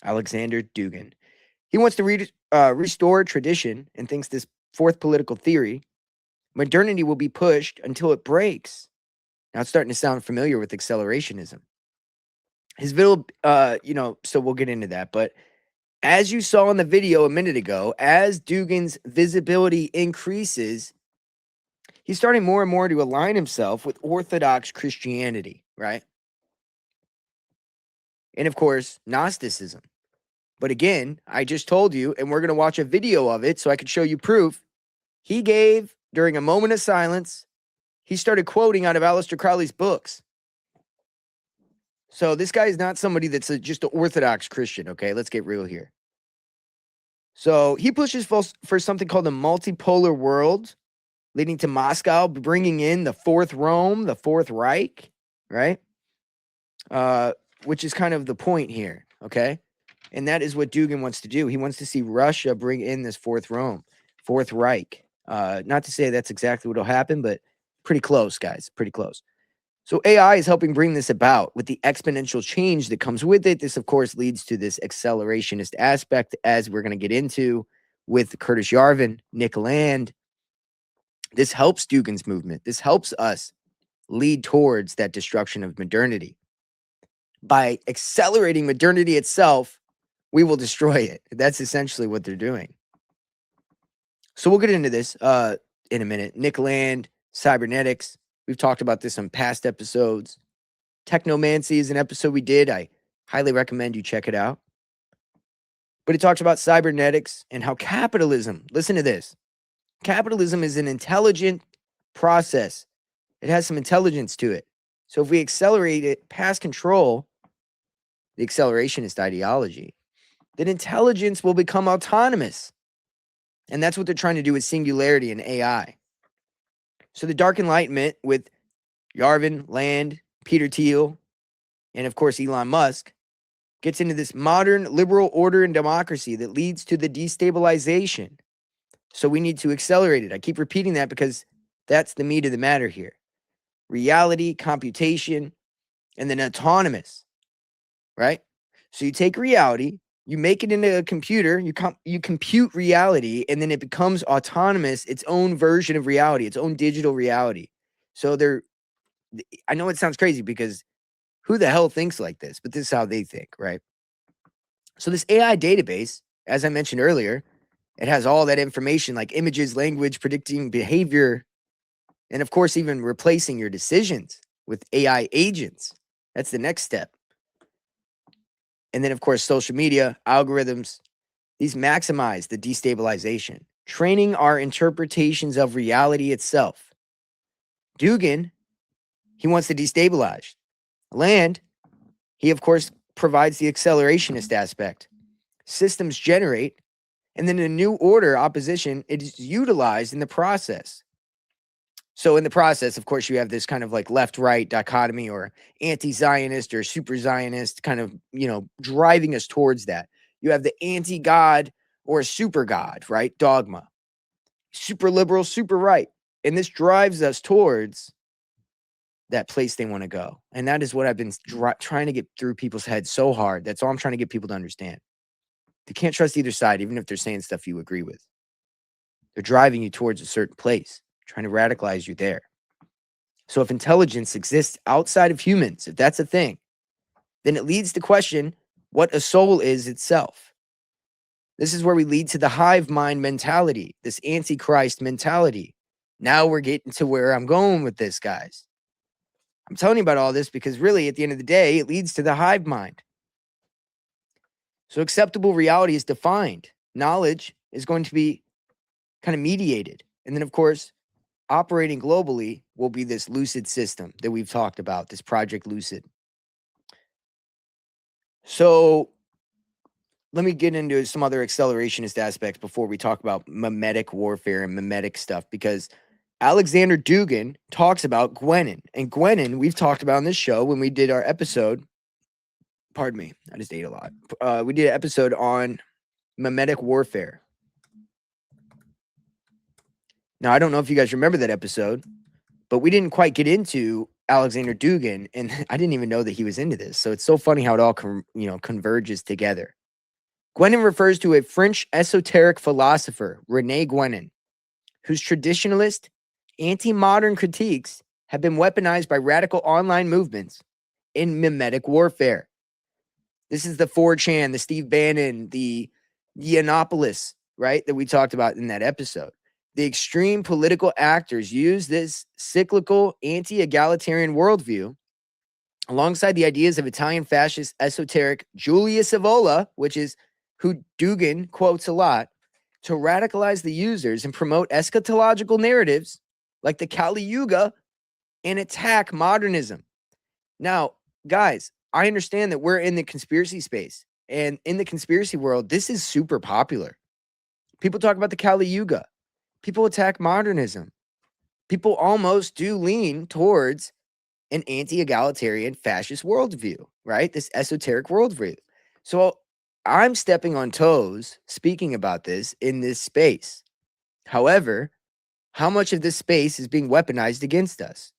Aleksandr Dugin. He wants to restore tradition and thinks this fourth political theory, modernity will be pushed until it breaks. Now it's starting to sound familiar with accelerationism. His video, so we'll get into that. But as you saw in the video a minute ago, as Dugin's visibility increases, he's starting more and more to align himself with Orthodox Christianity, right? And of course, Gnosticism. But again, I just told you, and we're going to watch a video of it so I can show you proof He gave, during a moment of silence, he started quoting out of Aleister Crowley's books. So this guy is not somebody that's just an Orthodox Christian, okay? Let's get real here. So he pushes for something called the multipolar world, leading to Moscow bringing in the Fourth Rome, the Fourth Reich, right? Which is kind of the point here, okay? And that is what Dugin wants to do. He wants to see Russia bring in this Fourth Rome, Fourth Reich. Not to say that's exactly what will happen, but pretty close, guys, pretty close. So AI is helping bring this about with the exponential change that comes with it. This, of course, leads to this accelerationist aspect, as we're going to get into with Curtis Yarvin, Nick Land. This helps Dugin's movement. This helps us lead towards that destruction of modernity. By accelerating modernity itself, we will destroy it. That's essentially what they're doing. So we'll get into this in a minute. Nick Land, cybernetics. We've talked about this on past episodes. Technomancy is an episode we did. I highly recommend you check it out. But it talks about cybernetics and how capitalism, listen to this. Capitalism is an intelligent process. It has some intelligence to it. So if we accelerate it past control, the accelerationist ideology, then intelligence will become autonomous. And that's what they're trying to do with singularity and AI. So the Dark Enlightenment with Yarvin, Land, Peter Thiel, and of course Elon Musk gets into this modern liberal order and democracy that leads to the destabilization. So we need to accelerate it. I keep repeating that because that's the meat of the matter here. Reality, computation, and then autonomous, right? So you take reality, you make it into a computer, you compute reality, and then it becomes autonomous, its own version of reality, its own digital reality. So I know it sounds crazy because who the hell thinks like this? But this is how they think, right? So this AI database, as I mentioned earlier, it has all that information like images, language, predicting behavior, and of course, even replacing your decisions with AI agents. That's the next step. And then, of course, social media, algorithms, these maximize the destabilization, training our interpretations of reality itself. Dugin, he wants to destabilize. Land, he, of course, provides the accelerationist aspect. Systems generate, and then a new order opposition, it is utilized in the process. So in the process, of course, you have this kind of like left-right dichotomy or anti-Zionist or super-Zionist kind of, driving us towards that. You have the anti-God or super-God, right? Dogma. Super liberal, super right. And this drives us towards that place they want to go. And that is what I've been trying to get through people's heads so hard. That's all I'm trying to get people to understand. They can't trust either side, even if they're saying stuff you agree with. They're driving you towards a certain place, trying to radicalize you there. So if intelligence exists outside of humans, if that's a thing, then it leads to question what a soul is itself. This is where we lead to the hive mind mentality, this antichrist mentality. Now we're getting to where I'm going with this, guys. I'm telling you about all this because really, at the end of the day, it leads to the hive mind. So acceptable reality is defined. Knowledge is going to be kind of mediated. And then, of course, operating globally will be this lucid system that we've talked about, this Project Lucid. So let me get into some other accelerationist aspects before we talk about mimetic warfare and mimetic stuff, because Aleksandr Dugin talks about Guénon. And Guénon, we've talked about on this show when we did our episode. Pardon me, I just ate a lot. We did an episode on mimetic warfare. Now, I don't know if you guys remember that episode, but we didn't quite get into Aleksandr Dugin, and I didn't even know that he was into this. So it's so funny how it all converges together. Guénon refers to a French esoteric philosopher, René Guénon, whose traditionalist, anti-modern critiques have been weaponized by radical online movements in mimetic warfare. This is the 4chan, the Steve Bannon, the Yiannopoulos, right, that we talked about in that episode. The extreme political actors use this cyclical, anti-egalitarian worldview alongside the ideas of Italian fascist esoteric Julius Evola, which is who Dugin quotes a lot, to radicalize the users and promote eschatological narratives like the Kali Yuga and attack modernism. Now, guys, I understand that we're in the conspiracy space, and in the conspiracy world, this is super popular. People talk about the Kali Yuga. People attack modernism. People almost do lean towards an anti-egalitarian fascist worldview, right? This esoteric worldview. So I'm stepping on toes speaking about this in this space. However, how much of this space is being weaponized against us?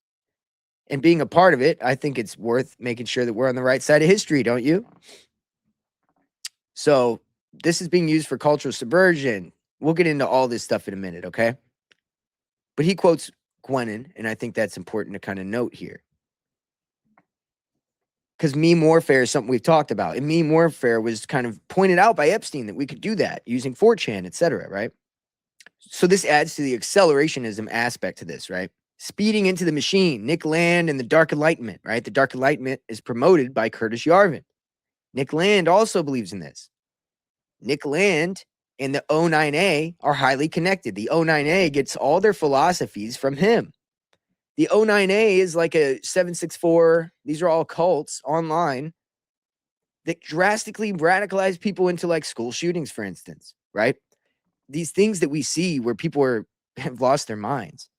And being a part of it, I think it's worth making sure that we're on the right side of history, don't you? So this is being used for cultural subversion. We'll get into all this stuff in a minute, okay? But he quotes Guénon, and I think that's important to kind of note here. Because meme warfare is something we've talked about. And meme warfare was kind of pointed out by Epstein that we could do that using 4chan, etc., right? So this adds to the accelerationism aspect to this, right? Speeding into the machine, Nick Land and the Dark Enlightenment, right? The Dark Enlightenment is promoted by Curtis Yarvin. Nick Land also believes in this. Nick Land and the O9A are highly connected. The O9A gets all their philosophies from him. The O9A is like a 764. These are all cults online that drastically radicalize people into like school shootings, for instance, right? These things that we see where people have lost their minds.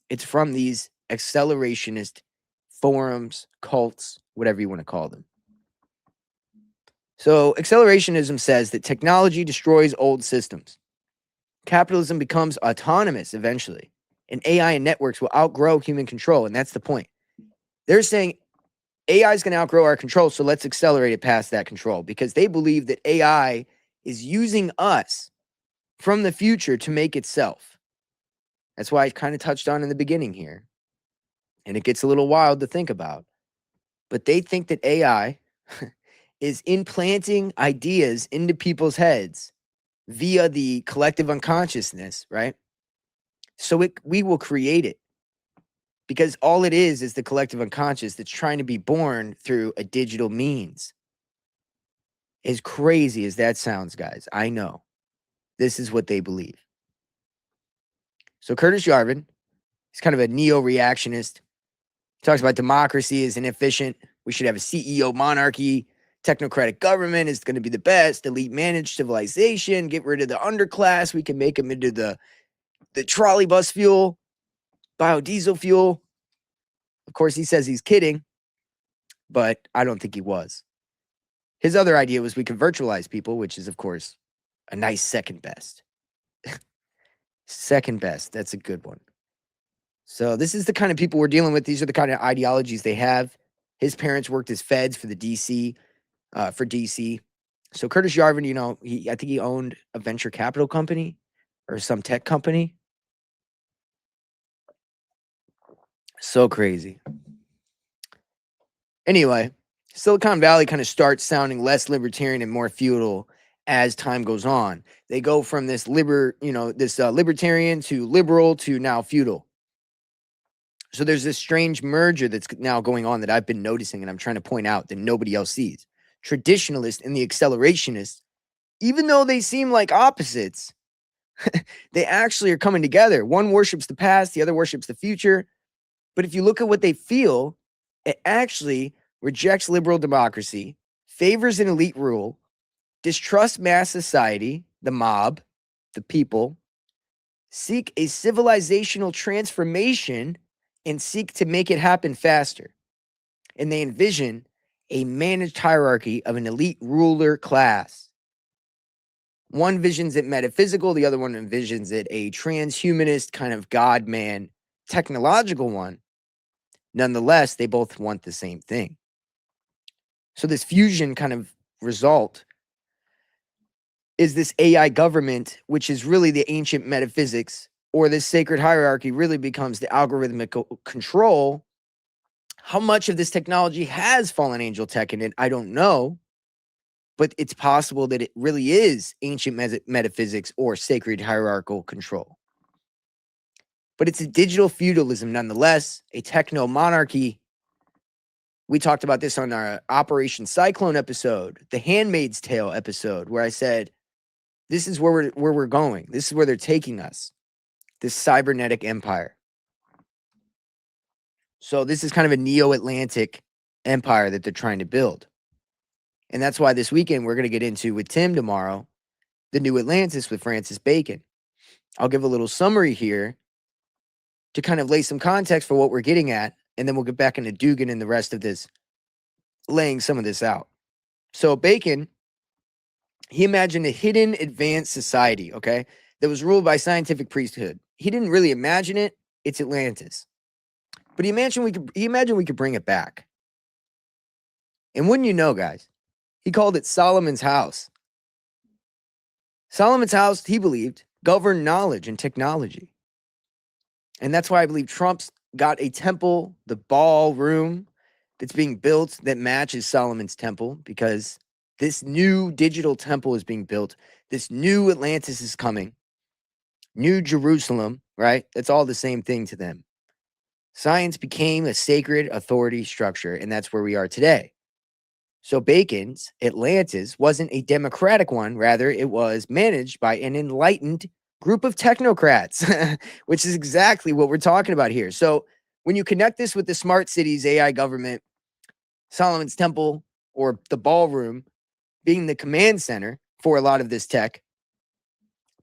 It's from these accelerationist forums, cults, whatever you want to call them. So accelerationism says that technology destroys old systems. Capitalism becomes autonomous eventually, and AI and networks will outgrow human control, and that's the point. They're saying AI is going to outgrow our control, so let's accelerate it past that control, because they believe that AI is using us from the future to make itself. That's why I kind of touched on in the beginning here, and it gets a little wild to think about. But they think that AI is implanting ideas into people's heads via the collective unconsciousness, right? So we will create it, because all it is the collective unconscious that's trying to be born through a digital means. As crazy as that sounds, guys, I know. This is what they believe. So Curtis Yarvin, he's kind of a neo-reactionist. He talks about democracy is inefficient. We should have a CEO monarchy. Technocratic government is going to be the best. Elite managed civilization. Get rid of the underclass. We can make them into the trolley bus fuel, biodiesel fuel. Of course, he says he's kidding, but I don't think he was. His other idea was we could virtualize people, which is, of course, a nice second best. Second best. That's a good one. So this is the kind of people we're dealing with. These are the kind of ideologies they have. His parents worked as feds for the DC, for DC. So Curtis Yarvin, you know, I think he owned a venture capital company or some tech company. So crazy. Anyway, Silicon Valley kind of starts sounding less libertarian and more feudal as time goes on. They go from this libertarian to liberal to now feudal. So there's this strange merger that's now going on that I've been noticing, and I'm trying to point out that nobody else sees. Traditionalist and the accelerationist, even though they seem like opposites, they actually are coming together. One worships the past, the other worships the future. But if you look at what they feel, it actually rejects liberal democracy, favors an elite rule, distrusts mass society, the mob, the people, seek a civilizational transformation, and seek to make it happen faster. And they envision a managed hierarchy of an elite ruler class. One visions it metaphysical, the other one envisions it a transhumanist kind of God-man technological one. Nonetheless, they both want the same thing. So this fusion kind of result is this AI government, which is really the ancient metaphysics, or this sacred hierarchy really becomes the algorithmic control. How much of this technology has fallen angel tech in it, I don't know. But it's possible that it really is ancient metaphysics or sacred hierarchical control. But it's a digital feudalism nonetheless, a techno-monarchy. We talked about this on our Operation Cyclone episode, the Handmaid's Tale episode, where I said This is where we're going. This is where they're taking us. This cybernetic empire. So this is kind of a Neo-Atlantic empire that they're trying to build. And that's why this weekend we're going to get into with Tim tomorrow, the New Atlantis with Francis Bacon. I'll give a little summary here to kind of lay some context for what we're getting at, and then we'll get back into Dugin and the rest of this, laying some of this out. So Bacon, he imagined a hidden advanced society, okay, that was ruled by scientific priesthood. He didn't really imagine it. It's Atlantis. But he imagined we could bring it back. And wouldn't you know, guys, he called it Solomon's house. Solomon's house, he believed, governed knowledge and technology. And that's why I believe Trump's got a temple, the ballroom that's being built that matches Solomon's temple, because this new digital temple is being built. This new Atlantis is coming. New Jerusalem, right? It's all the same thing to them. Science became a sacred authority structure, and that's where we are today. So Bacon's Atlantis wasn't a democratic one. Rather, it was managed by an enlightened group of technocrats, which is exactly what we're talking about here. So when you connect this with the smart cities, AI government, Solomon's temple, or the ballroom being the command center for a lot of this tech,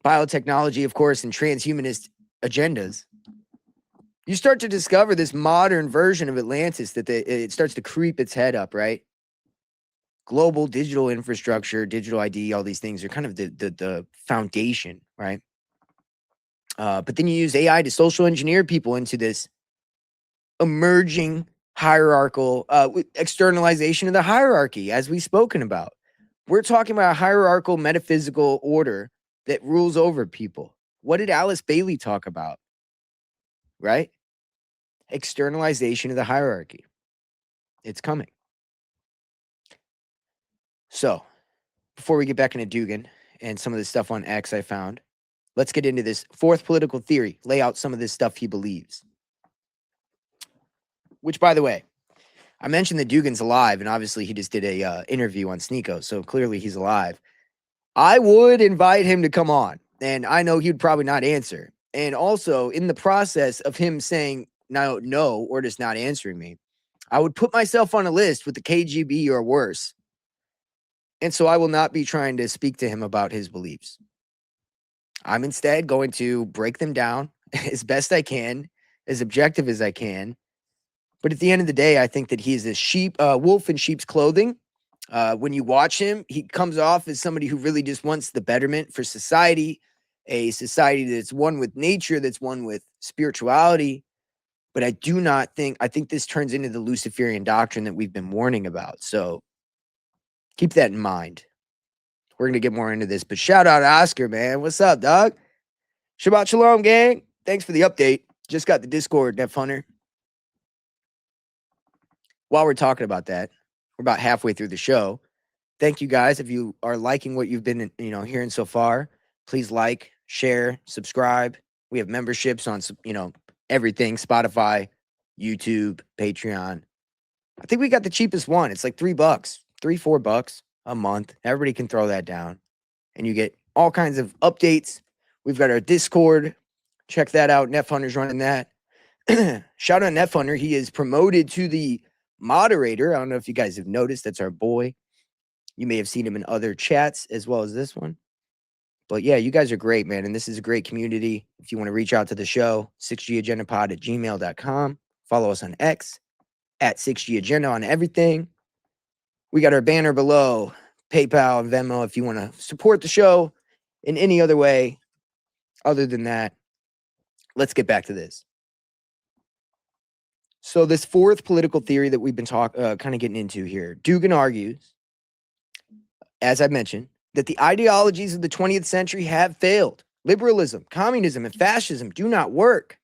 biotechnology, of course, and transhumanist agendas, you start to discover this modern version of Atlantis that it starts to creep its head up, right? Global digital infrastructure, digital ID, all these things are kind of the foundation, right? But then you use AI to social engineer people into this emerging hierarchical externalization of the hierarchy, as we've spoken about. We're talking about a hierarchical metaphysical order that rules over people. What did Alice Bailey talk about? Right? Externalization of the hierarchy. It's coming. So, before we get back into Dugin and some of the stuff on X I found, let's get into this fourth political theory, lay out some of this stuff he believes. Which, by the way, I mentioned that Dugin's alive, and obviously he just did a interview on Sneeko, so clearly he's alive. I would invite him to come on, and I know he'd probably not answer. And also, in the process of him saying no, or just not answering me, I would put myself on a list with the KGB or worse. And so I will not be trying to speak to him about his beliefs. I'm instead going to break them down as best I can, as objective as I can. But at the end of the day, I think that he's a wolf in sheep's clothing. When you watch him, he comes off as somebody who really just wants the betterment for society, a society that's one with nature, that's one with spirituality. But I think this turns into the Luciferian doctrine that we've been warning about. So keep that in mind. We're going to get more into this, but shout out to Oscar, man. What's up, dog? Shabbat Shalom, gang. Thanks for the update. Just got the Discord, Def Hunter. While we're talking about that, we're about halfway through the show. Thank you guys. If you are liking what you've been, hearing so far, please like, share, subscribe. We have memberships on, everything: Spotify, YouTube, Patreon. I think we got the cheapest one. It's like $3, $4 a month. Everybody can throw that down, and you get all kinds of updates. We've got our Discord. Check that out. Nef Hunter's running that. Shout out Nef Hunter. He is promoted to the moderator. I don't know if you guys have noticed. That's our boy. You may have seen him in other chats as well as this one. But yeah, you guys are great, man. And this is a great community. If you want to reach out to the show, 6gagendapod@gmail.com. Follow us on X at 6gagenda on everything. We got our banner below, PayPal and Venmo if you want to support the show in any other way. Other than that, let's get back to this. So this fourth political theory that we've been kind of getting into here, Dugin argues, as I mentioned, that the ideologies of the 20th century have failed. Liberalism, communism, and fascism do not work.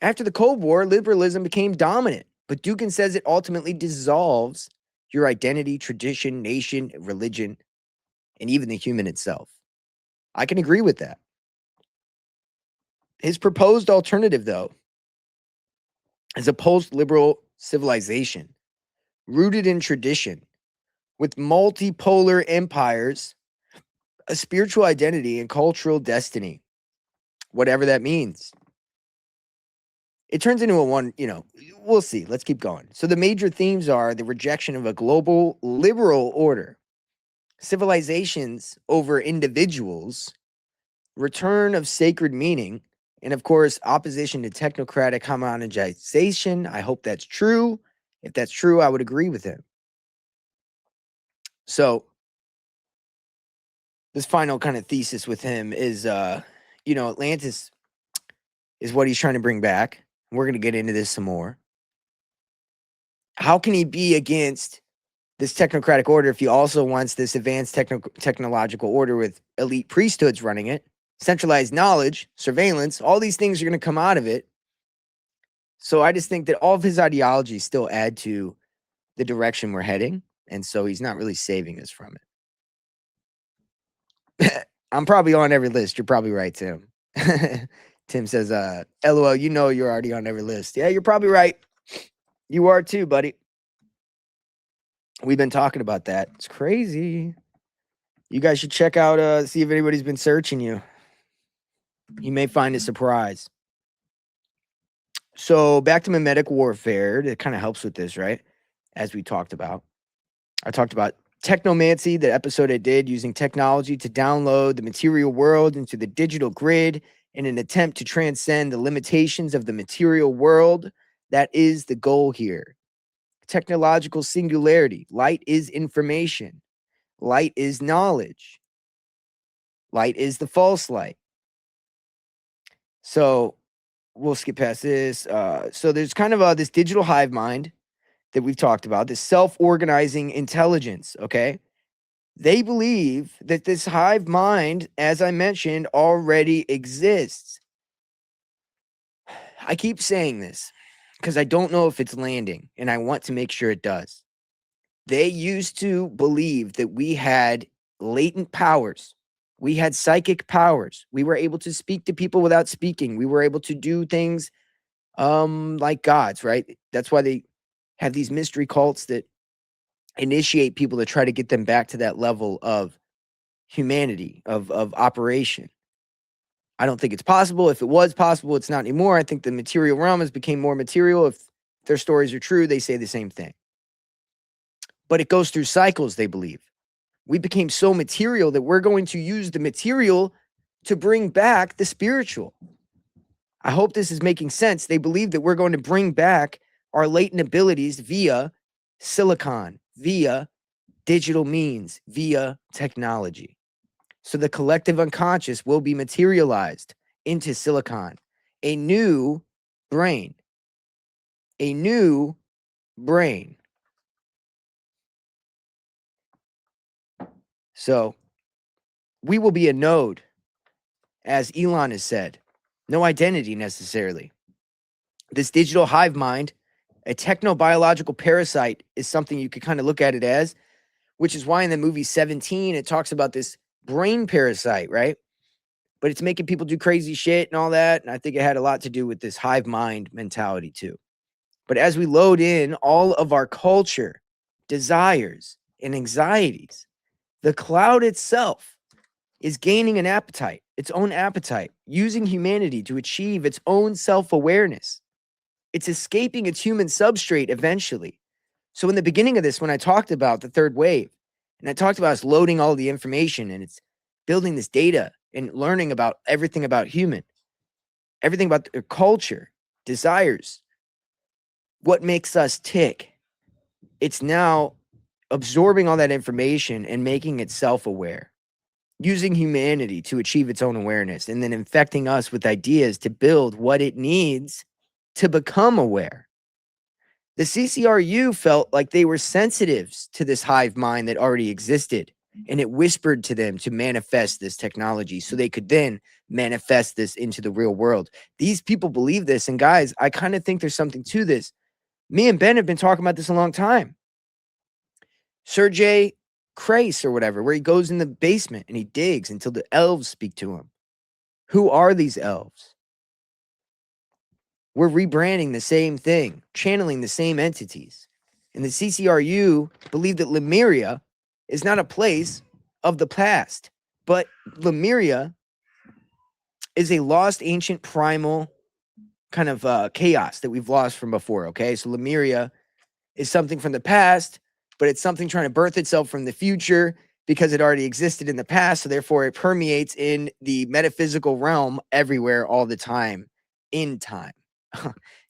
After the Cold War, liberalism became dominant, but Dugin says it ultimately dissolves your identity, tradition, nation, religion, and even the human itself. I can agree with that. His proposed alternative, though, is a post-liberal civilization rooted in tradition with multipolar empires a spiritual identity and cultural destiny, whatever that means. It turns into a one, we'll see. Let's keep going. So the major themes are the rejection of a global liberal order, civilizations over individuals, return of sacred meaning, and of course, opposition to technocratic homogenization. I hope that's true. If that's true, I would agree with him. So this final kind of thesis with him is, Atlantis is what he's trying to bring back. We're going to get into this some more. How can he be against this technocratic order if he also wants this advanced technological order with elite priesthoods running it, centralized knowledge, surveillance? All these things are going to come out of it. So I just think that all of his ideologies still add to the direction we're heading. And so he's not really saving us from it. I'm probably on every list. You're probably right, Tim. Tim says, LOL, you're already on every list. Yeah, you're probably right. You are too, buddy. We've been talking about that. It's crazy. You guys should check out, see if anybody's been searching you. You may find a surprise. So back to mimetic warfare. It kind of helps with this, right? As we talked about. I talked about technomancy, the episode I did, using technology to download the material world into the digital grid in an attempt to transcend the limitations of the material world. That is the goal here. Technological singularity. Light is information. Light is knowledge. Light is the false light. So we'll skip past this. So there's kind of this digital hive mind that we've talked about, this self-organizing intelligence, okay? They believe that this hive mind, as I mentioned, already exists. I keep saying this because I don't know if it's landing, and I want to make sure it does. They used to believe that we had latent powers. We had psychic powers. We were able to speak to people without speaking. We were able to do things like gods, right? That's why they have these mystery cults that initiate people to try to get them back to that level of humanity, of operation. I don't think it's possible. If it was possible, it's not anymore. I think the material realm has become more material. If their stories are true, they say the same thing. But it goes through cycles, they believe. We became so material that we're going to use the material to bring back the spiritual. I hope this is making sense. They believe that we're going to bring back our latent abilities via silicon, via digital means, via technology. So the collective unconscious will be materialized into silicon, a new brain, a new brain. So we will be a node, as Elon has said, no identity necessarily. This digital hive mind, a technobiological parasite, is something you could kind of look at it as, which is why in the movie 17, it talks about this brain parasite, right? But it's making people do crazy shit and all that. And I think it had a lot to do with this hive mind mentality too. But as we load in all of our culture, desires, and anxieties, the cloud itself is gaining an appetite, its own appetite, using humanity to achieve its own self-awareness. It's escaping its human substrate eventually. So in the beginning of this, when I talked about the third wave, and I talked about us loading all the information and it's building this data and learning about everything about human, everything about their culture, desires, what makes us tick. It's now absorbing all that information and making it self-aware, using humanity to achieve its own awareness, and then infecting us with ideas to build what it needs to become aware. The CCRU felt like they were sensitives to this hive mind that already existed, and it whispered to them to manifest this technology so they could then manifest this into the real world. These people believe this, and guys, I kind of think there's something to this. Me and Ben have been talking about this a long time. Sergei Kreis or whatever, where he goes in the basement and he digs until the elves speak to him. Who are these elves? We're rebranding the same thing, channeling the same entities. And the CCRU believe that Lemuria is not a place of the past. But Lemuria is a lost ancient primal kind of chaos that we've lost from before, okay? So Lemuria is something from the past, but it's something trying to birth itself from the future because it already existed in the past, so therefore it permeates in the metaphysical realm everywhere all the time, in time.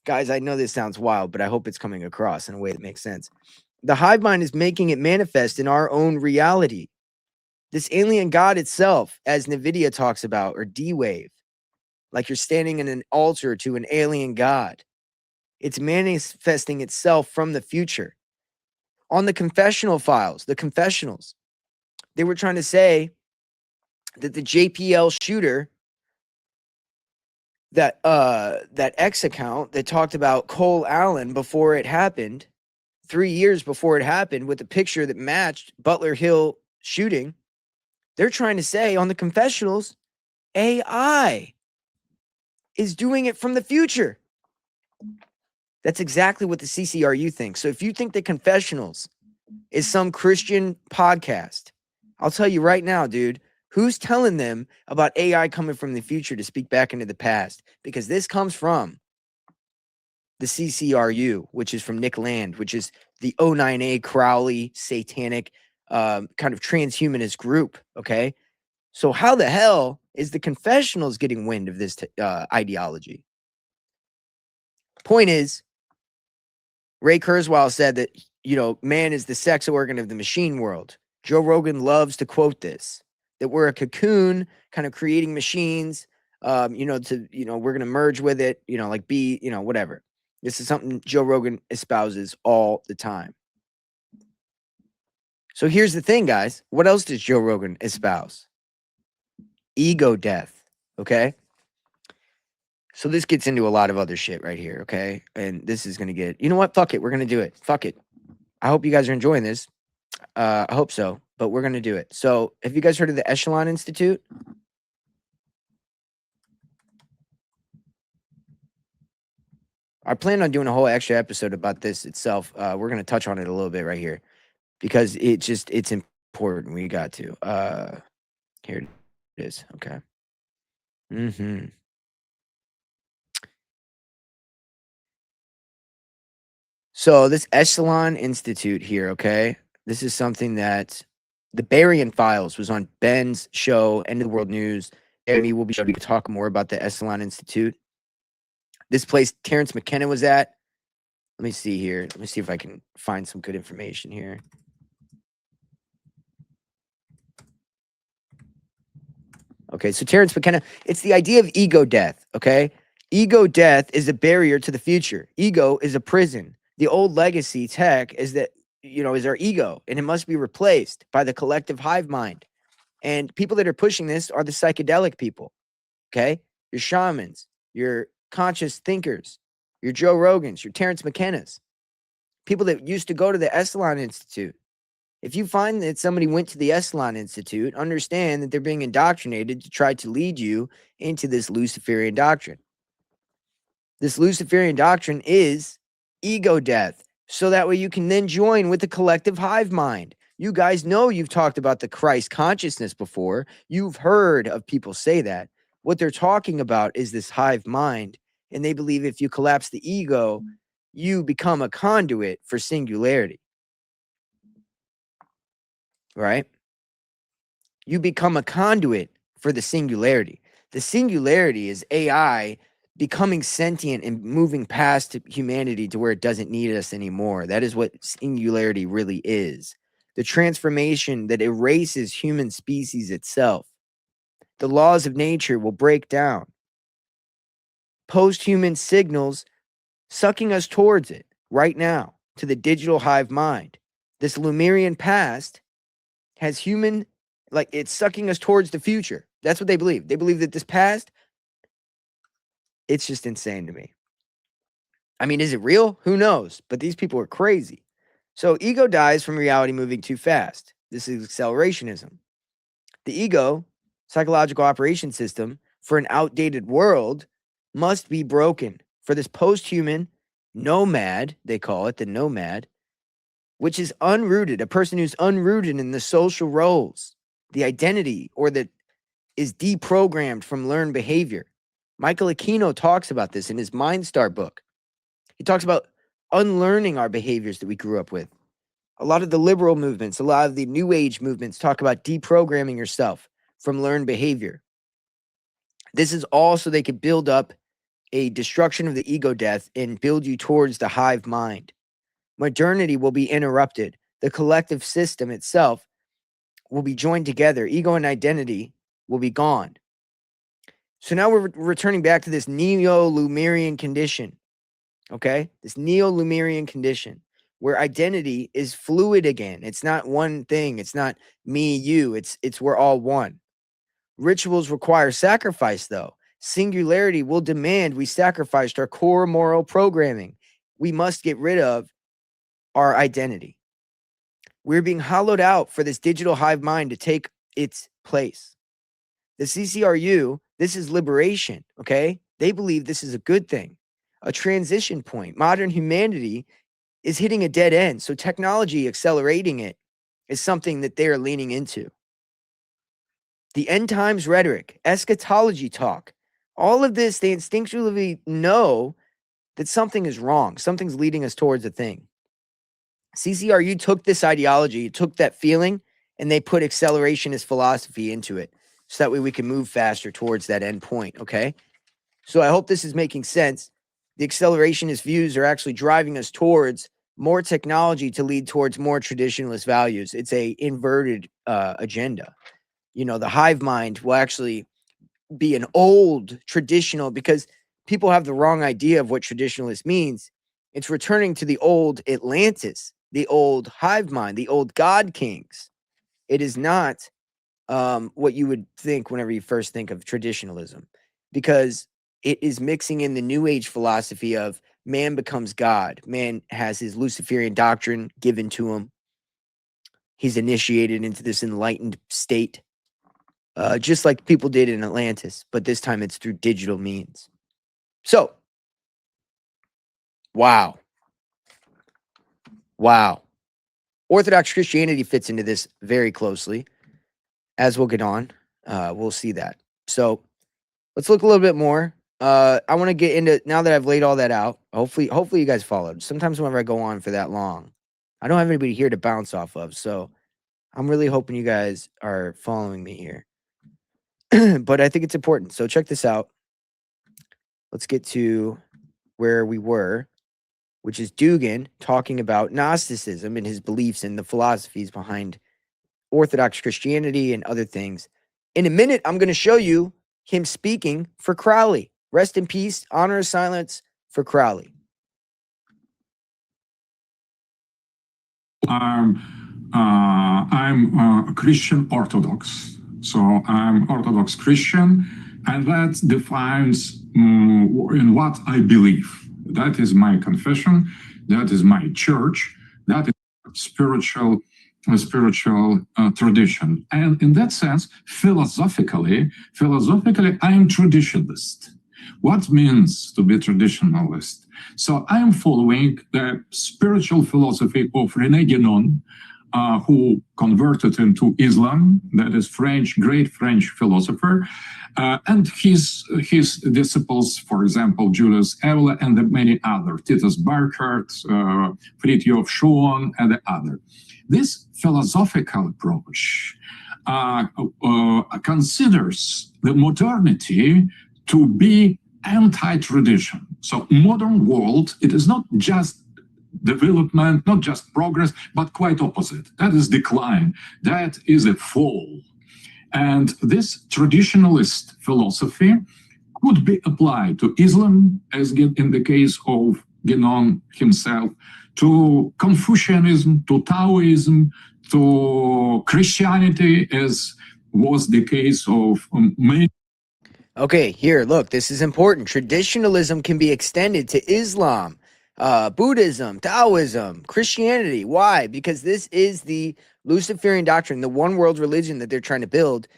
Guys, I know this sounds wild, but I hope it's coming across in a way that makes sense. The hive mind is making it manifest in our own reality. This alien god itself, as NVIDIA talks about, or D-Wave, like you're standing in an altar to an alien god. It's manifesting itself from the future. On the confessional files, the confessionals, they were trying to say that the JPL shooter, that X account that talked about Cole Allen before it happened, 3 years before it happened, with a picture that matched Butler Hill shooting, they're trying to say on the confessionals, AI is doing it from the future. That's exactly what the CCRU thinks. So if you think the confessionals is some Christian podcast, I'll tell you right now, dude, who's telling them about AI coming from the future to speak back into the past? Because this comes from the CCRU, which is from Nick Land, which is the 09A Crowley satanic kind of transhumanist group, okay? So how the hell is the confessionals getting wind of this ideology? Point is, Ray Kurzweil said that, man is the sex organ of the machine world. Joe Rogan loves to quote this, that we're a cocoon kind of creating machines, we're going to merge with it, whatever. This is something Joe Rogan espouses all the time. So here's the thing, guys. What else does Joe Rogan espouse? Ego death, okay? So this gets into a lot of other shit right here, okay? And this is going to get, you know what? Fuck it. We're going to do it. Fuck it. I hope you guys are enjoying this. I hope so, but we're going to do it. So have you guys heard of the Echelon Institute? I plan on doing a whole extra episode about this itself. We're going to touch on it a little bit right here because it's important. We got to. Here it is. Okay. So this Echelon Institute here, okay? This is something that the Barian Files was on Ben's show, End of the World News. And we will be sure to talk more about the Echelon Institute. This place Terrence McKenna was at. Let me see here. Let me see if I can find some good information here. Okay, so Terrence McKenna, it's the idea of ego death, okay? Ego death is a barrier to the future. Ego is a prison. The old legacy tech is that, is our ego, and it must be replaced by the collective hive mind. And people that are pushing this are the psychedelic people, okay? Your shamans, your conscious thinkers, your Joe Rogans, your Terrence McKennas, people that used to go to the Echelon Institute. If you find that somebody went to the Echelon Institute, understand that they're being indoctrinated to try to lead you into this Luciferian doctrine. This Luciferian doctrine is ego death, so that way you can then join with the collective hive mind. You guys know you've talked about the Christ consciousness before. You've heard of people say that. What they're talking about is this hive mind, and they believe if you collapse the ego, you become a conduit for singularity. Right? You become a conduit for the singularity. The singularity is AI becoming sentient and moving past humanity to where it doesn't need us anymore. That is what singularity really is. The transformation that erases human species itself. The laws of nature will break down. Post-human signals sucking us towards it right now, to the digital hive mind. This Lemurian past has human, it's sucking us towards the future. That's what they believe. They believe that this past, it's just insane to me. I mean, is it real? Who knows? But these people are crazy. So ego dies from reality moving too fast. This is accelerationism. The ego, psychological operation system for an outdated world, must be broken for this post-human nomad, they call it the nomad, which is unrooted, a person who's unrooted in the social roles. the identity or that is deprogrammed from learned behavior. Michael Aquino talks about this in his Mind Star book. He talks about unlearning our behaviors that we grew up with. A lot of the liberal movements, a lot of the new age movements talk about deprogramming yourself from learned behavior. This is all so they could build up a destruction of the ego death and build you towards the hive mind. Modernity will be interrupted. The collective system itself will be joined together. Ego and identity will be gone. So now we're returning back to this neo-Lumerian condition. Okay? This neo-Lumerian condition where identity is fluid again. It's not one thing. It's not me, you. It's we're all one. Rituals require sacrifice, though. Singularity will demand we sacrificed our core moral programming. We must get rid of our identity. We're being hollowed out for this digital hive mind to take its place. The CCRU, this is liberation, okay? They believe this is a good thing, a transition point. Modern humanity is hitting a dead end, so technology accelerating it is something that they are leaning into. The end times rhetoric, eschatology talk, all of this, they instinctually know that something is wrong. Something's leading us towards a thing. CCRU took this ideology, took that feeling, and they put accelerationist philosophy into it so that way we can move faster towards that end point, okay? So I hope this is making sense. The accelerationist views are actually driving us towards more technology to lead towards more traditionalist values. It's a inverted agenda. You know, the hive mind will actually be an old traditional, because people have the wrong idea of what traditionalist means. It's returning to the old Atlantis, the old hive mind, the old god kings. It is not what you would think whenever you first think of traditionalism, because it is mixing in the new age philosophy of man becomes God. Man has his Luciferian doctrine given to him. He's initiated into this enlightened state. Just like people did in Atlantis, but this time it's through digital means. So, wow. Orthodox Christianity fits into this very closely. As we'll get on, we'll see that. So, let's look a little bit more. I want to get into, now that I've laid all that out, hopefully you guys followed. Sometimes whenever I go on for that long, I don't have anybody here to bounce off of, so I'm really hoping you guys are following me here. But I think it's important. So check this out. Let's get to where we were, which is Dugin talking about Gnosticism and his beliefs and the philosophies behind Orthodox Christianity and other things. In a minute, I'm going to show you him speaking for Crowley. Rest in peace, honor of silence for Crowley. I'm a Christian Orthodox. So I'm Orthodox Christian, and that defines in what I believe. That is my confession. That is my church. That is spiritual tradition. And in that sense, philosophically, I am traditionalist. What means to be traditionalist? So I am following the spiritual philosophy of René Guénon, who converted into Islam, that is great French philosopher, and his disciples, for example, Julius Evola and many others, Titus Burckhardt, Fridtjof Schuon, and the other. This philosophical approach considers the modernity to be anti-tradition. So modern world, it is not just development, not just progress, but quite opposite. That is decline. That is a fall. And this traditionalist philosophy could be applied to Islam, as in the case of Guénon himself, to Confucianism, to Taoism, to Christianity, as was the case of many. Okay, here, look, this is important. Traditionalism can be extended to Islam, Buddhism, Taoism, Christianity. Why? Because this is the Luciferian doctrine, the one world religion that they're trying to build.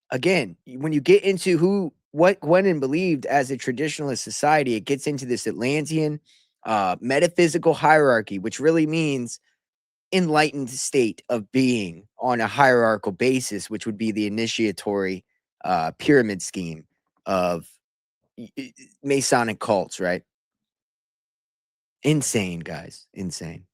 Again, when you get into what Guénon believed as a traditionalist society, it gets into this Atlantean metaphysical hierarchy, which really means enlightened state of being, on a hierarchical basis, which would be the initiatory pyramid scheme of Masonic cults, right? Insane, guys. Insane.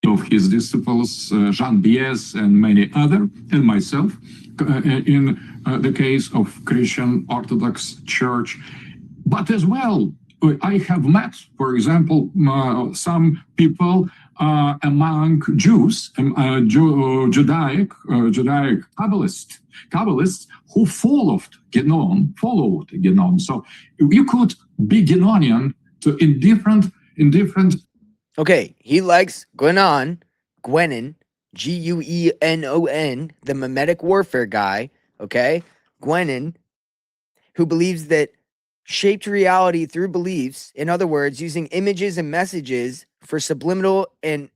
Of his disciples, Jean Bies and many other, and myself, in the case of Christian Orthodox Church. But as well, I have met, for example, some people among Jews, Judaic Kabbalists who followed Guénon. So you could be Guénonian in different. Okay, he likes Guénon, Guénon, Guenon, the mimetic warfare guy, okay? Guénon, who believes that shaped reality through beliefs, in other words, using images and messages for subliminal and,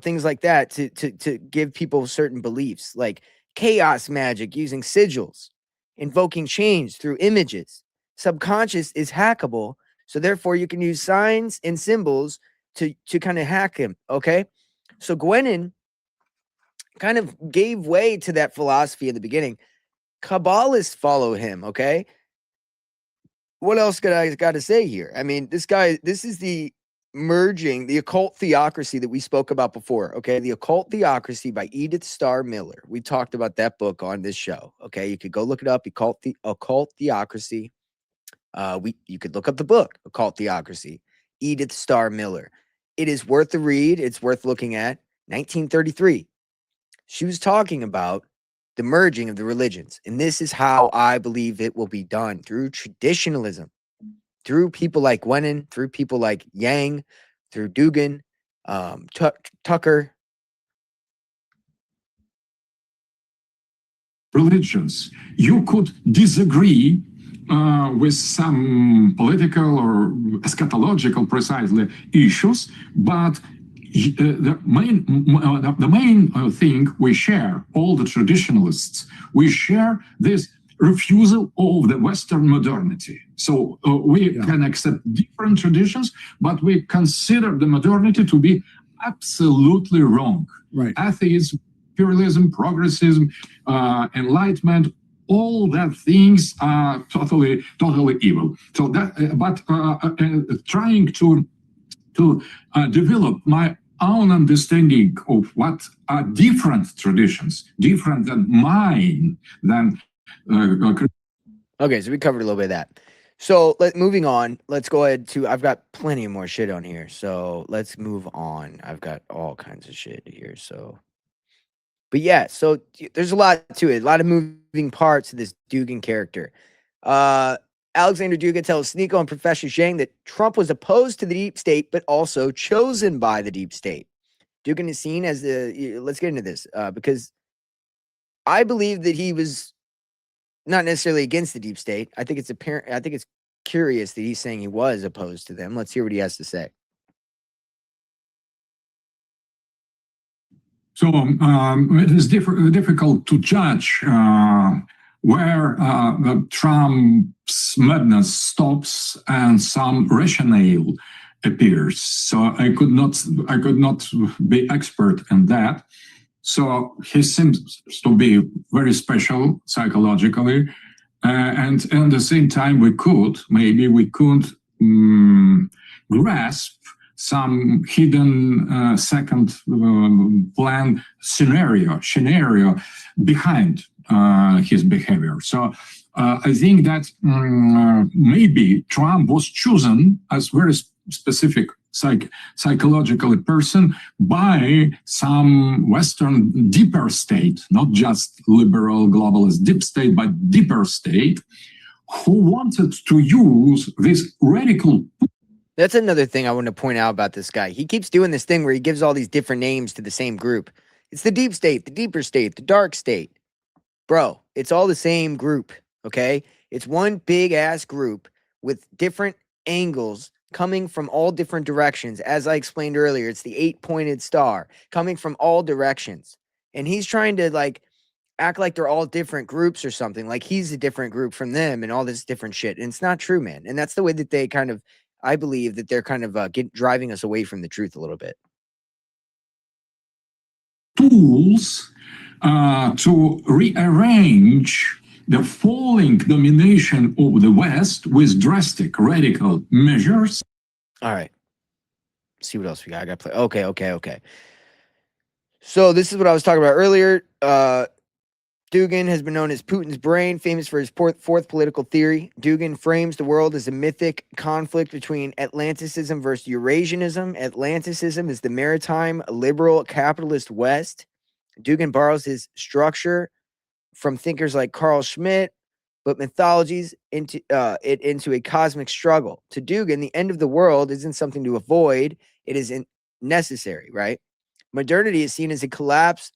things like that to give people certain beliefs, like chaos magic using sigils, invoking change through images. Subconscious is hackable, so therefore you can use signs and symbols to kind of hack him, okay? So Guénon kind of gave way to that philosophy in the beginning. Kabbalists follow him, okay? What else I got to say here? I mean, this is the merging, the occult theocracy that we spoke about before, okay? The Occult Theocracy by Edith Starr Miller. We talked about that book on this show, okay? You could go look it up, Occult Theocracy. You could look up the book, Occult Theocracy, Edith Starr Miller. It is worth the read. It's worth looking at. 1933. She was talking about the merging of the religions. And this is how I believe it will be done, through traditionalism, through people like Guénon, through people like Yang, through Dugin, Tucker. Religions. You could disagree with some political or eschatological, precisely, issues, but the main thing we share, all the traditionalists, we share this refusal of the Western modernity. So we can accept different traditions, but we consider the modernity to be absolutely wrong. Right. Atheism, pluralism, progressivism, enlightenment, all that things are totally evil. So that, trying to develop my own understanding of what are different traditions, different than mine, Okay, so we covered a little bit of that. So moving on, let's go ahead to, I've got plenty more shit on here. So let's move on. I've got all kinds of shit here. So, but yeah, so there's a lot to it, a lot of moving parts to this Dugin character. Aleksandr Dugin tells Sneeko and Professor Zhang that Trump was opposed to the deep state, but also chosen by the deep state. Dugin is seen as let's get into this, because I believe that he was not necessarily against the deep state. I think it's apparent. I think it's curious that he's saying he was opposed to them. Let's hear what he has to say. So it is difficult to judge where Trump's madness stops and some rationale appears. So I could not be expert in that. So he seems to be very special psychologically, and at the same time we could grasp some hidden second plan scenario behind his behavior. So I think that maybe Trump was chosen as very specific psychologically person by some Western deeper state, not just liberal globalist deep state, but deeper state, who wanted to use this radical. That's another thing I want to point out about this guy. He keeps doing this thing where he gives all these different names to the same group. It's the deep state, the deeper state, the dark state. Bro, it's all the same group, okay? It's one big ass group with different angles coming from all different directions. As I explained earlier, it's the 8-pointed star coming from all directions. And he's trying to act like they're all different groups or something, like he's a different group from them and all this different shit. And it's not true, man. And that's the way that they I believe that they're kind of driving us away from the truth a little bit. tools to rearrange the falling domination of the West with drastic, radical measures. All right. Let's see what else we got. I got to play. Okay. So this is what I was talking about earlier. Dugin has been known as Putin's brain, famous for his fourth political theory. Dugin frames the world as a mythic conflict between Atlanticism versus Eurasianism. Atlanticism is the maritime, liberal, capitalist West. Dugin borrows his structure from thinkers like Carl Schmitt, but mythologies into a cosmic struggle. To Dugin, the end of the world isn't something to avoid; it is necessary. Right? Modernity is seen as a collapse.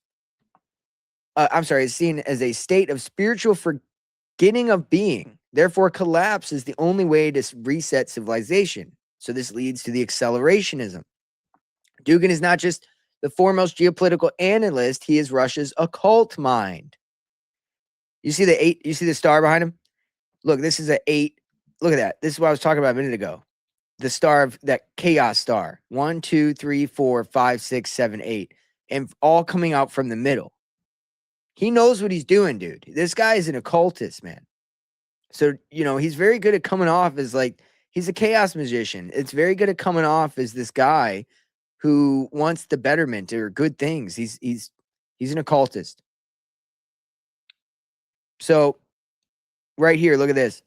Is seen as a state of spiritual forgetting of being. Therefore, collapse is the only way to reset civilization. So this leads to the accelerationism. Dugin is not just the foremost geopolitical analyst; he is Russia's occult mind. You see the 8? You see the star behind him? Look, this is an 8. Look at that. This is what I was talking about a minute ago. The star of that chaos star. 1, 2, 3, 4, 5, 6, 7, 8. And all coming out from the middle. He knows what he's doing, dude. This guy is an occultist, man. So, he's very good at coming off as he's a chaos magician. It's very good at coming off as this guy who wants the betterment or good things. He's an occultist. So, right here, look at this.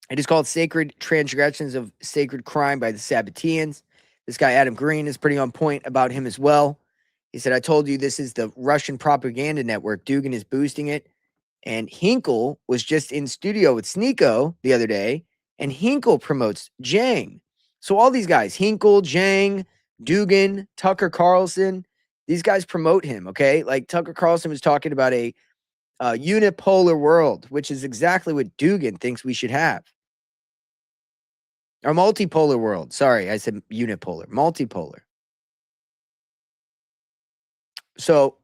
It is called Sacred Transgressions of Sacred Crime by the Sabbateans. This guy, Adam Green, is pretty on point about him as well. He said, I told you this is the Russian propaganda network. Dugin is boosting it. And Hinkle was just in studio with Sneeko the other day, and Hinkle promotes Jang. So all these guys, Hinkle, Jang, Dugin, Tucker Carlson, these guys promote him, okay? Like Tucker Carlson was talking about a unipolar world, which is exactly what Dugin thinks we should have. Or multipolar world. Sorry, I said unipolar. Multipolar. So,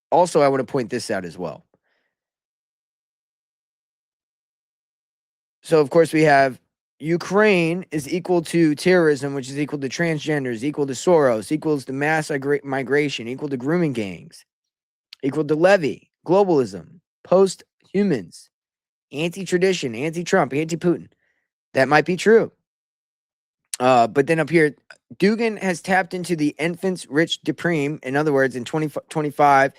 also, I want to point this out as well. So, of course, we have Ukraine is equal to terrorism, which is equal to transgenders, equal to Soros, equals to mass migration, equal to grooming gangs, equal to Levy, globalism, post-humans, anti-tradition, anti-Trump, anti-Putin. That might be true. But then up here, Dugin has tapped into the infants rich Depreme, in other words, in 2025,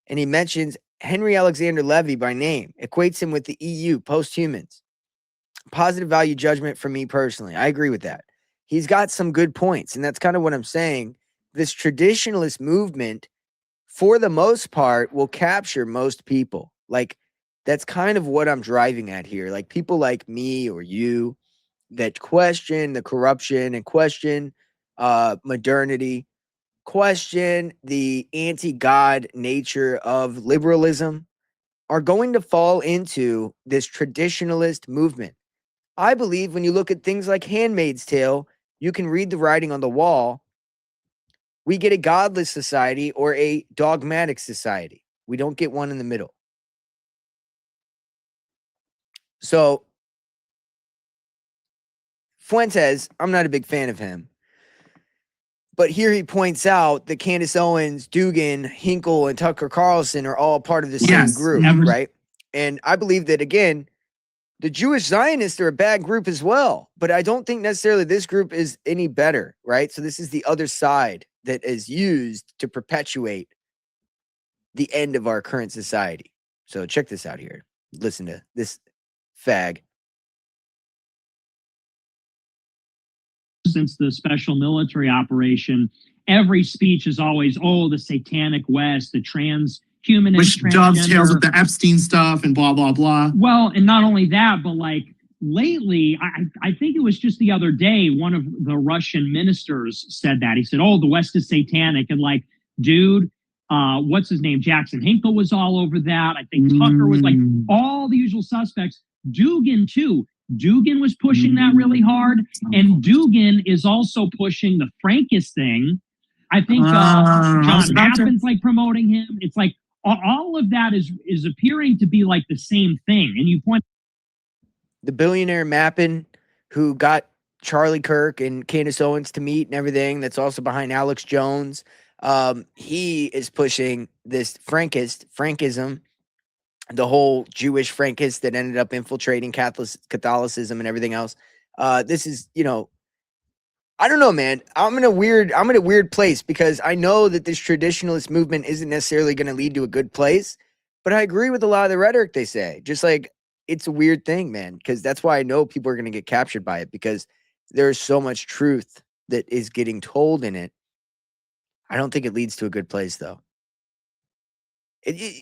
and he mentions Henry Alexander Levy by name, equates him with the EU, post-humans. Positive value judgment for me personally. I agree with that. He's got some good points, and that's kind of what I'm saying. This traditionalist movement, for the most part, will capture most people. Like, that's kind of what I'm driving at here. Like, people like me or you that question the corruption and question modernity, question the anti-God nature of liberalism, are going to fall into this traditionalist movement. I believe when you look at things like Handmaid's Tale, you can read the writing on the wall. We get a godless society or a dogmatic society. We don't get one in the middle. So, Fuentes, I'm not a big fan of him. But here he points out that Candace Owens, Dugin, Hinkle, and Tucker Carlson are all part of the same group, right? And I believe that, again, the Jewish Zionists are a bad group as well. But I don't think necessarily this group is any better, right? So this is the other side that is used to perpetuate the end of our current society. So check this out here. Listen to this fag. Since the special military operation, every speech is always, oh, the satanic West, the transhumanist, which dovetails with the Epstein stuff and blah, blah, blah. Well, and not only that, but like lately, I think it was just the other day, one of the Russian ministers said that. He said, oh, the West is satanic. And like, dude, what's his name? Jackson Hinkle was all over that. I think Tucker was like all the usual suspects. Dugin, too. Dugin was pushing that really hard. And Dugin is also pushing the Frankist thing. I think John Mappin's like promoting him. It's like all of that is appearing to be like the same thing. And you point the billionaire Mappin, who got Charlie Kirk and Candace Owens to meet and everything, that's also behind Alex Jones. He is pushing this Frankism, the whole Jewish Frankists that ended up infiltrating Catholicism and everything else. This is, I don't know, man. I'm in a weird place because I know that this traditionalist movement isn't necessarily going to lead to a good place, but I agree with a lot of the rhetoric they say. Just like, it's a weird thing, man, because that's why I know people are going to get captured by it, because there's so much truth that is getting told in it. I don't think it leads to a good place, though.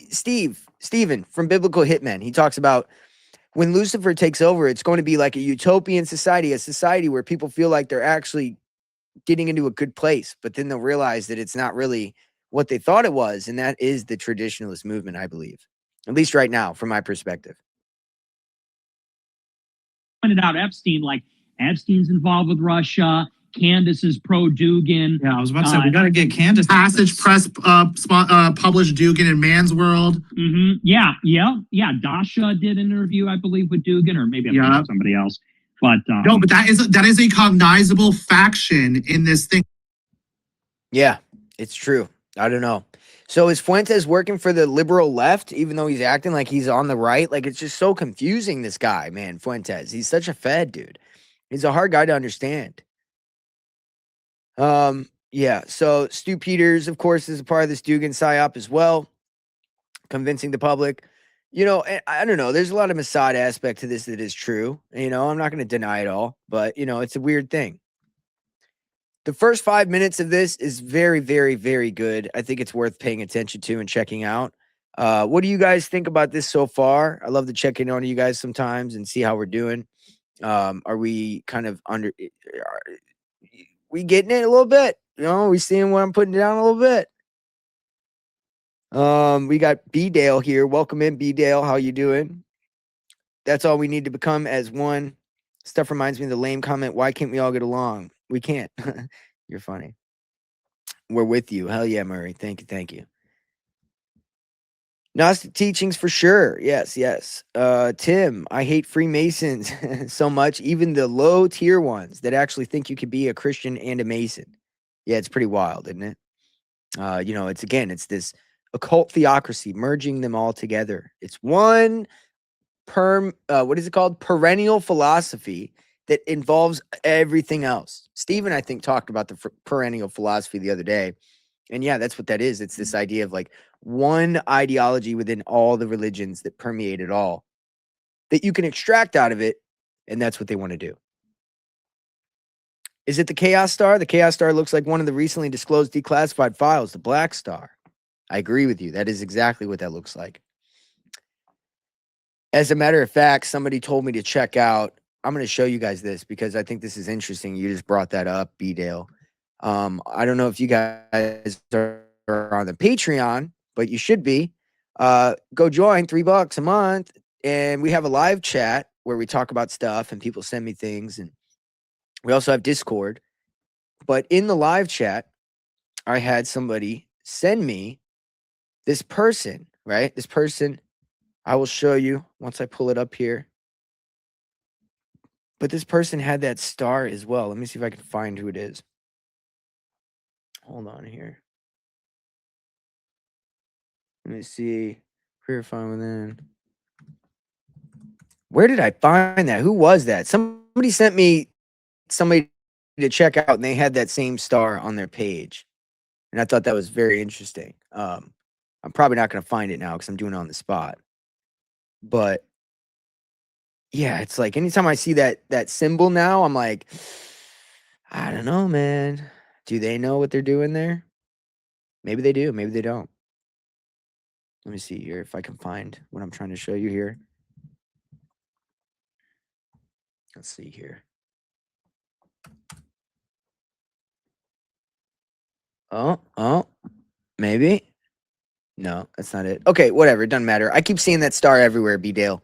Steven from Biblical Hitmen, he talks about when Lucifer takes over, it's going to be like a utopian society, a society where people feel like they're actually getting into a good place, but then they'll realize that it's not really what they thought it was. And that is the traditionalist movement, I believe, at least right now, from my perspective. Pointed out Epstein, like Epstein's involved with Russia. Candace is pro Dugin. Yeah, I was about to say, we got to get Candace. Passage Press published Dugin in Man's World. Yeah. Dasha did an interview, I believe, with Dugin, or maybe I'm thinking of somebody else. But no, but that is a cognizable faction in this thing. Yeah, it's true. I don't know. So is Fuentes working for the liberal left, even though he's acting like he's on the right? Like, it's just so confusing, this guy, man, Fuentes. He's such a Fed, dude. He's a hard guy to understand. Yeah, so Stu Peters, of course, is a part of this Dugin psyop as well, convincing the public. I don't know. There's a lot of Mossad aspect to this that is true. I'm not going to deny it all, but, it's a weird thing. The first 5 minutes of this is very, very, very good. I think it's worth paying attention to and checking out. What do you guys think about this so far? I love to check in on you guys sometimes and see how we're doing. Are we kind of we getting it a little bit? We seeing what I'm putting down a little bit. We got B-Dale here. Welcome in, B-Dale. How you doing? That's all we need to become as one. Stuff reminds me of the lame comment, why can't we all get along? We can't. You're funny. We're with you. Hell yeah, Murray. Thank you. Gnostic teachings for sure. Yes. Tim, I hate Freemasons so much, even the low tier ones that actually think you could be a Christian and a Mason. Yeah, it's pretty wild, isn't it? It's this occult theocracy, merging them all together. It's one what is it called? Perennial philosophy that involves everything else. Stephen, I think, talked about the perennial philosophy the other day. And yeah, that's what that is. It's this idea of like one ideology within all the religions that permeate it all, that you can extract out of it. And that's what they want to do. Is it the Chaos Star? The Chaos Star looks like one of the recently disclosed declassified files, the Black Star. I agree with you. That is exactly what that looks like. As a matter of fact, somebody told me to check out. I'm going to show you guys this because I think this is interesting. You just brought that up, B-Dale. I don't know if you guys are on the Patreon, but you should be. Go join, $3 a month. And we have a live chat where we talk about stuff and people send me things. And we also have Discord. But in the live chat, I had somebody send me this person, right? This person, I will show you once I pull it up here. But this person had that star as well. Let me see if I can find who it is. Hold on here. Let me see. Career find within. Where did I find that? Who was that? Somebody sent me somebody to check out, and they had that same star on their page. And I thought that was very interesting. I'm probably not going to find it now because I'm doing it on the spot. But yeah, it's like anytime I see that symbol now, I'm like, I don't know, man. Do they know what they're doing there? Maybe they do. Maybe they don't. Let me see here if I can find what I'm trying to show you here. Let's see here. Oh, maybe. No, that's not it. Okay, whatever. It doesn't matter. I keep seeing that star everywhere, B-Dale.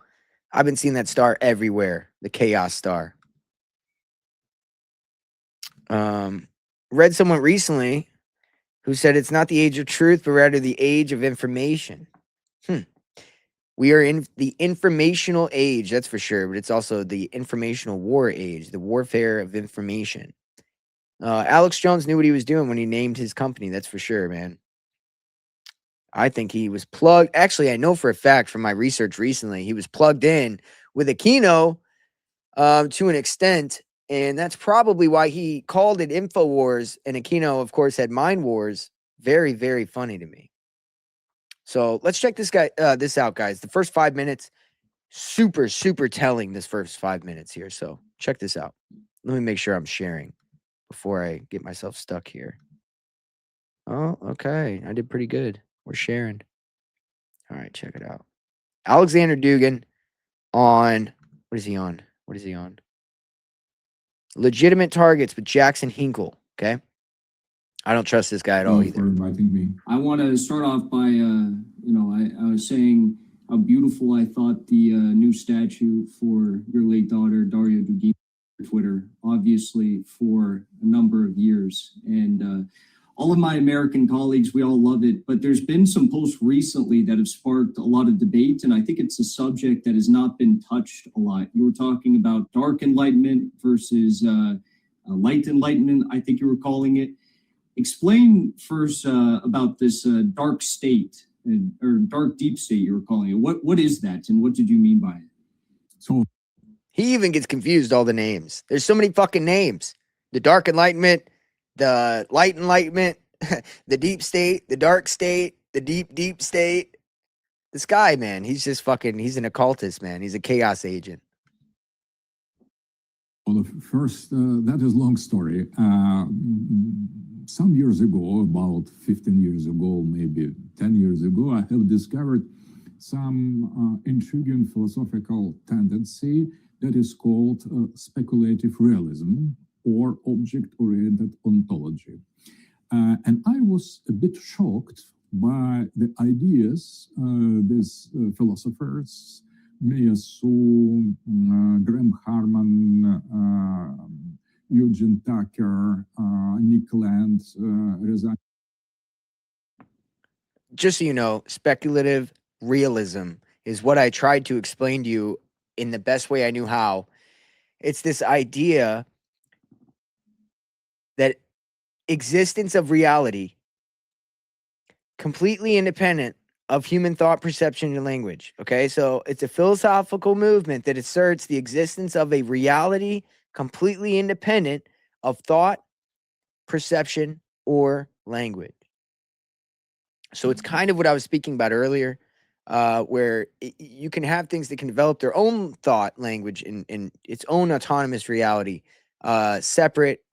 I've been seeing that star everywhere. The Chaos Star. Read someone recently who said it's not the age of truth, but rather the age of information. We are in the informational age, that's for sure, but it's also the informational war age, the warfare of information. Alex Jones knew what he was doing when he named his company. That's for sure, man. I think he was plugged. Actually, I know for a fact from my research recently, he was plugged in with Aquino to an extent. And that's probably why he called it InfoWars. And Aquino, of course, had Mind Wars. Very, very funny to me. So let's check this out, guys. The first 5 minutes, super, super telling, this first 5 minutes here. So check this out. Let me make sure I'm sharing before I get myself stuck here. Oh, okay. I did pretty good. We're sharing. All right, check it out. Aleksandr Dugin on, what is he on? What is he on? Legitimate Targets with Jackson Hinkle, okay? I don't trust this guy at all either. For inviting me. I want to start off by, I was saying how beautiful I thought the new statue for your late daughter, Daria Dugin, on Twitter, obviously for a number of years. And all of my American colleagues, we all love it, but there's been some posts recently that have sparked a lot of debate, and I think it's a subject that has not been touched a lot. You were talking about Dark Enlightenment versus Light Enlightenment, I think you were calling it. Explain first about this dark state, or dark deep state you were calling it. What is that, and what did you mean by it? So He even gets confused, all the names. There's so many fucking names. The Dark Enlightenment, the Light Enlightenment, the Deep State, the Dark State, the Deep State. This guy, man, he's just fucking, he's an occultist, man. He's a chaos agent. Well, first, that is a long story. Some years ago, about 15 years ago, maybe 10 years ago, I have discovered some intriguing philosophical tendency that is called speculative realism, or object-oriented ontology. And I was a bit shocked by the ideas these philosophers, Meyasu, Graham Harman, Eugene Tucker, Nick Land, Just so you know, speculative realism is what I tried to explain to you in the best way I knew how. It's this idea that existence of reality completely independent of human thought, perception, and language. Okay, so it's a philosophical movement that asserts the existence of a reality completely independent of thought, perception, or language. So it's kind of what I was speaking about earlier, where you can have things that can develop their own thought, language, and its own autonomous reality, separate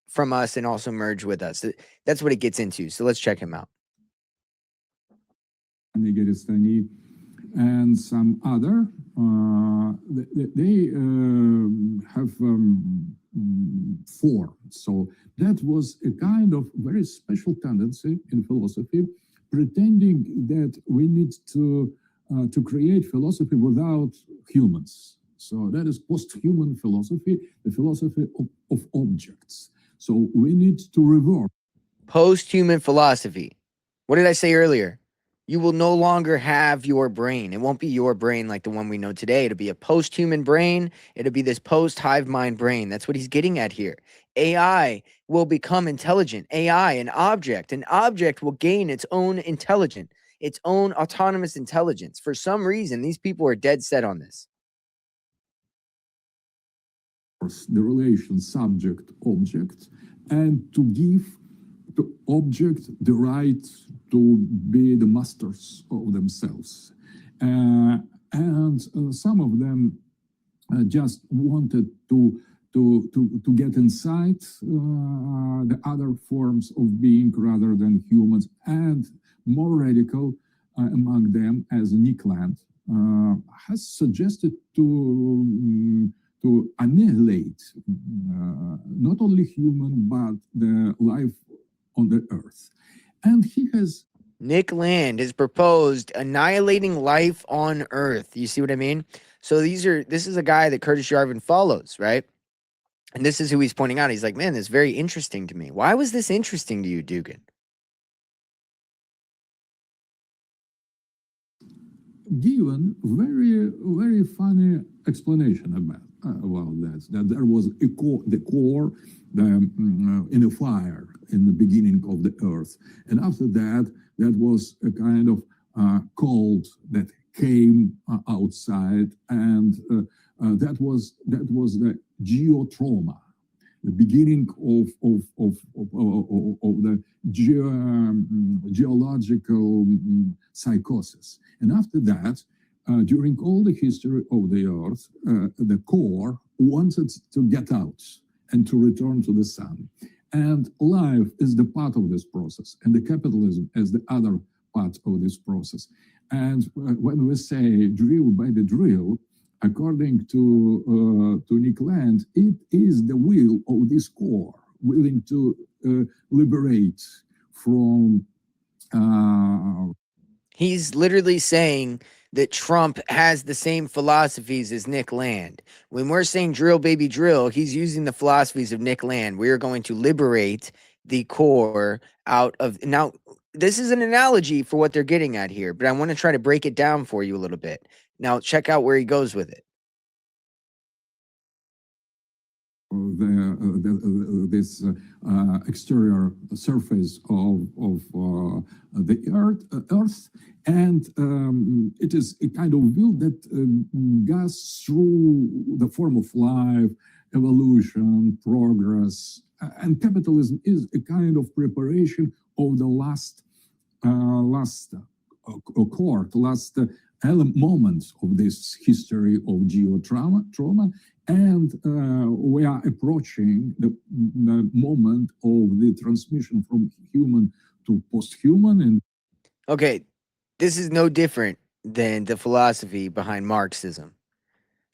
from us and also merge with us. That's what it gets into. So let's check him out. Negeristani and some other, they have four. So that was a kind of very special tendency in philosophy, pretending that we need to create philosophy without humans. So that is post-human philosophy, the philosophy of objects. So we need to revert. Post-human philosophy. What did I say earlier? You will no longer have your brain. It won't be your brain like the one we know today. It'll be a post-human brain. It'll be this post-hive mind brain. That's what he's getting at here. AI will become intelligent. AI, an object. An object will gain its own intelligence, its own autonomous intelligence. For some reason, these people are dead set on this. The relation subject-object, and to give the object the right to be the masters of themselves. And some of them just wanted to get inside the other forms of being rather than humans, and more radical among them, as Nick Land has suggested to annihilate not only human, but the life on the earth. And he has... Nick Land has proposed annihilating life on Earth. You see what I mean? So this is a guy that Curtis Yarvin follows, right? And this is who he's pointing out. He's like, man, this is very interesting to me. Why was this interesting to you, Dugin? Given very very funny explanation about that. That there was the core in a fire in the beginning of the Earth, and after that, that was a kind of cold that came outside, and that was the geotrauma, the beginning of the geological psychosis. And after that, during all the history of the Earth, the core wanted to get out and to return to the sun. And life is the part of this process, and the capitalism is the other part of this process. And when we say drill by the drill, according to Nick Land, it is the will of this core willing to liberate from. He's literally saying that Trump has the same philosophies as Nick Land. When we're saying drill, baby, drill, he's using the philosophies of Nick Land. We are going to liberate the core out of. Now, this is an analogy for what they're getting at here, but I want to try to break it down for you a little bit. Now, check out where he goes with it. This exterior surface of the Earth, and it is a kind of will that goes through the form of life, evolution, progress, and capitalism is a kind of preparation of the last moment of this history of geotrauma, and we are approaching the moment of the transmission from human to post-human. And okay, this is no different than the philosophy behind Marxism.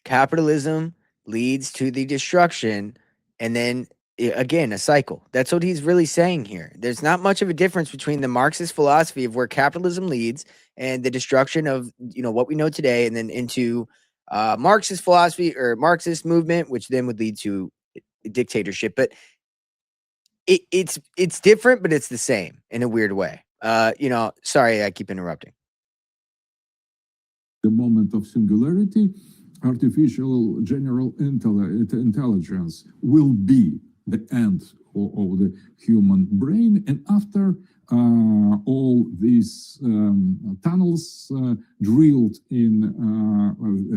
Capitalism leads to the destruction, and then again, a cycle. That's what he's really saying here. There's not much of a difference between the Marxist philosophy of where capitalism leads and the destruction of, what we know today, and then into Marxist philosophy or Marxist movement, which then would lead to dictatorship. But it's different, but it's the same in a weird way. Sorry, I keep interrupting. The moment of singularity, artificial general intelligence will be the end of the human brain. And after all these tunnels drilled in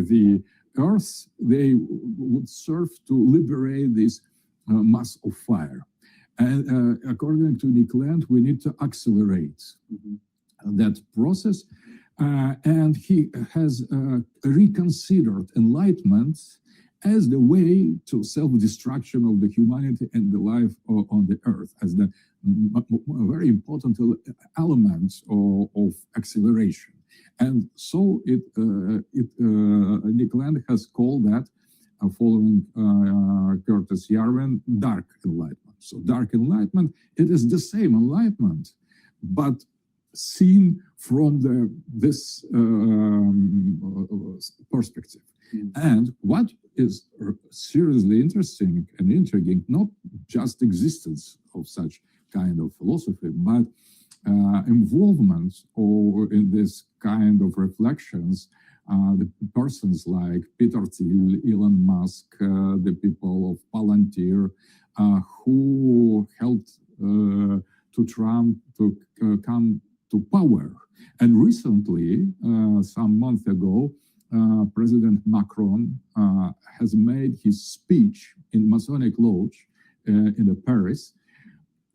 the Earth, they would serve to liberate this mass of fire. And according to Nick Land, we need to accelerate that process. And he has reconsidered enlightenment as the way to self-destruction of the humanity and the life on the Earth, as the very important element of acceleration. And so Nick Land has called that, following Curtis Yarvin, Dark Enlightenment. So Dark Enlightenment, it is the same enlightenment, but seen from this perspective. And what is seriously interesting and intriguing, not just existence of such kind of philosophy, but involvement in this kind of reflections, the persons like Peter Thiel, Elon Musk, the people of Palantir, who helped to Trump to come to power. And recently, some month ago, President Macron has made his speech in Masonic Lodge in Paris,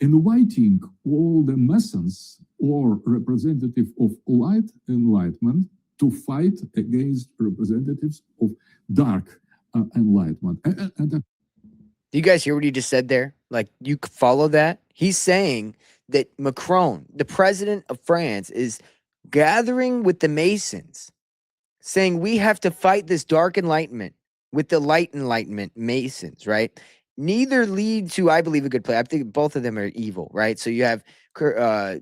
inviting all the Masons or representatives of light enlightenment to fight against representatives of dark enlightenment. Do you guys hear what he just said there? Like, you follow that? He's saying that Macron, the president of France, is gathering with the Masons, saying we have to fight this dark enlightenment with the light enlightenment Masons, right? Neither lead to, I believe, a good play. I think both of them are evil, right? So you have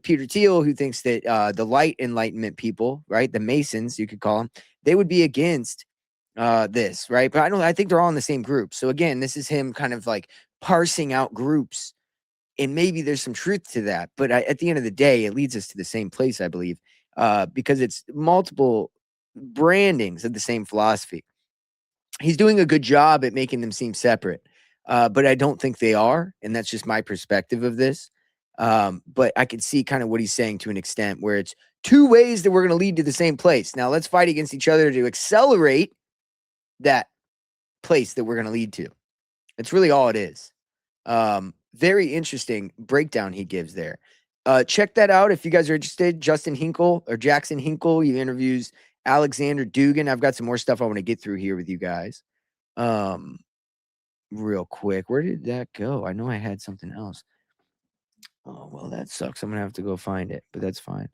Peter Thiel, who thinks that the light enlightenment people, right, the Masons, you could call them, they would be against this, right? But I think they're all in the same group. So again, this is him kind of like parsing out groups, and maybe there's some truth to that. But at the end of the day, it leads us to the same place, I believe, because it's multiple brandings of the same philosophy. He's doing a good job at making them seem separate, but I don't think they are, and that's just my perspective of this. But I could see kind of what he's saying to an extent where it's two ways that we're going to lead to the same place. Now let's fight against each other to accelerate that place that we're going to lead to. That's really all it is. Very interesting breakdown he gives there. Check that out if you guys are interested. Justin Hinkle or Jackson Hinkle, he interviews Aleksandr Dugin. I've got some more stuff I want to get through here with you guys. Real quick, where did that go? I know I had something else. Oh, well, that sucks. I'm going to have to go find it, but that's fine.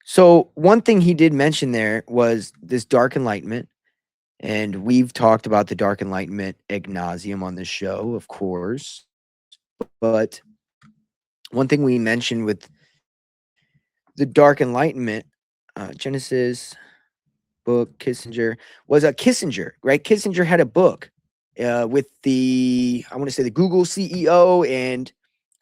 So one thing he did mention there was this Dark Enlightenment. And we've talked about the Dark Enlightenment ad nauseum on this show, of course. But one thing we mentioned with the Dark Enlightenment, Genesis book, Kissinger, was a Kissinger, right? Kissinger had a book with the, I want to say the Google CEO and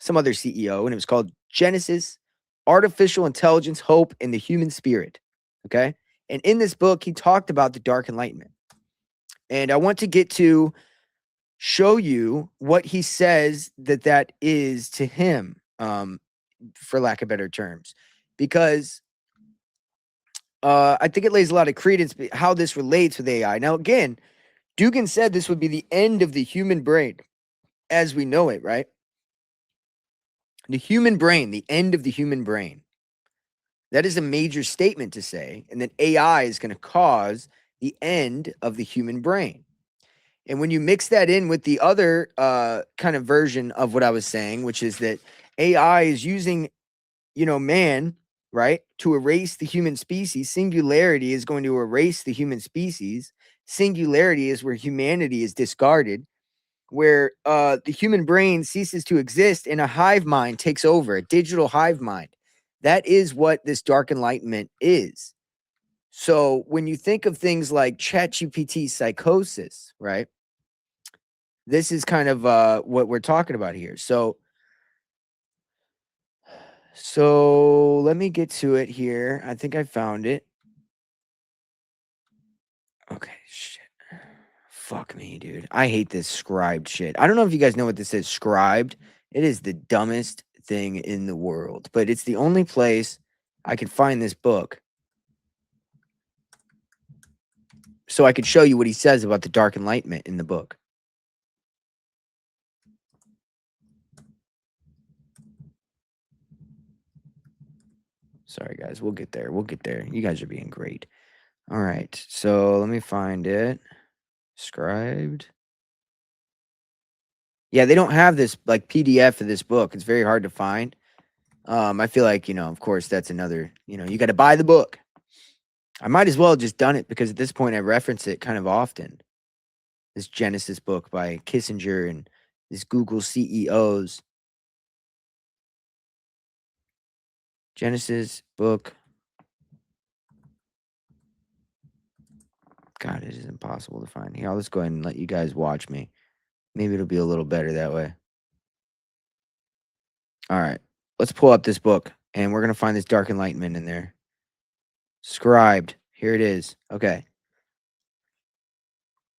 some other CEO, and it was called Genesis, Artificial Intelligence, Hope, and the Human Spirit, okay? And in this book, he talked about the Dark Enlightenment. And I want to get to show you what he says that is to him, for lack of better terms, because I think it lays a lot of credence how this relates with AI. Now, again, Dugin said this would be the end of the human brain as we know it, right? The human brain, the end of the human brain. That is a major statement to say, and that AI is going to cause the end of the human brain. And when you mix that in with the other kind of version of what I was saying, which is that AI is using, man, right, to erase the human species. Singularity is going to erase the human species. Singularity is where humanity is discarded, where the human brain ceases to exist and a hive mind takes over, a digital hive mind. That is what this Dark Enlightenment is. So when you think of things like ChatGPT psychosis, right, this is kind of what we're talking about here. So let me get to it here. I think I found it. Okay, shit. Fuck me, dude. I hate this scribed shit. I don't know if you guys know what this is, scribed. It is the dumbest thing in the world, but it's the only place I could find this book. So I could show you what he says about the Dark Enlightenment in the book. Sorry, guys. We'll get there. We'll get there. You guys are being great. All right. So let me find it. Scribed. Yeah, they don't have this like PDF of this book. It's very hard to find. I feel like, of course, that's another, you got to buy the book. I might as well have just done it because at this point I reference it kind of often. This Genesis book by Kissinger and this Google CEOs. Genesis book. God, it is impossible to find. Here, I'll just go ahead and let you guys watch me. Maybe it'll be a little better that way. All right. Let's pull up this book, and we're going to find this Dark Enlightenment in there. Scribed. Here it is. Okay.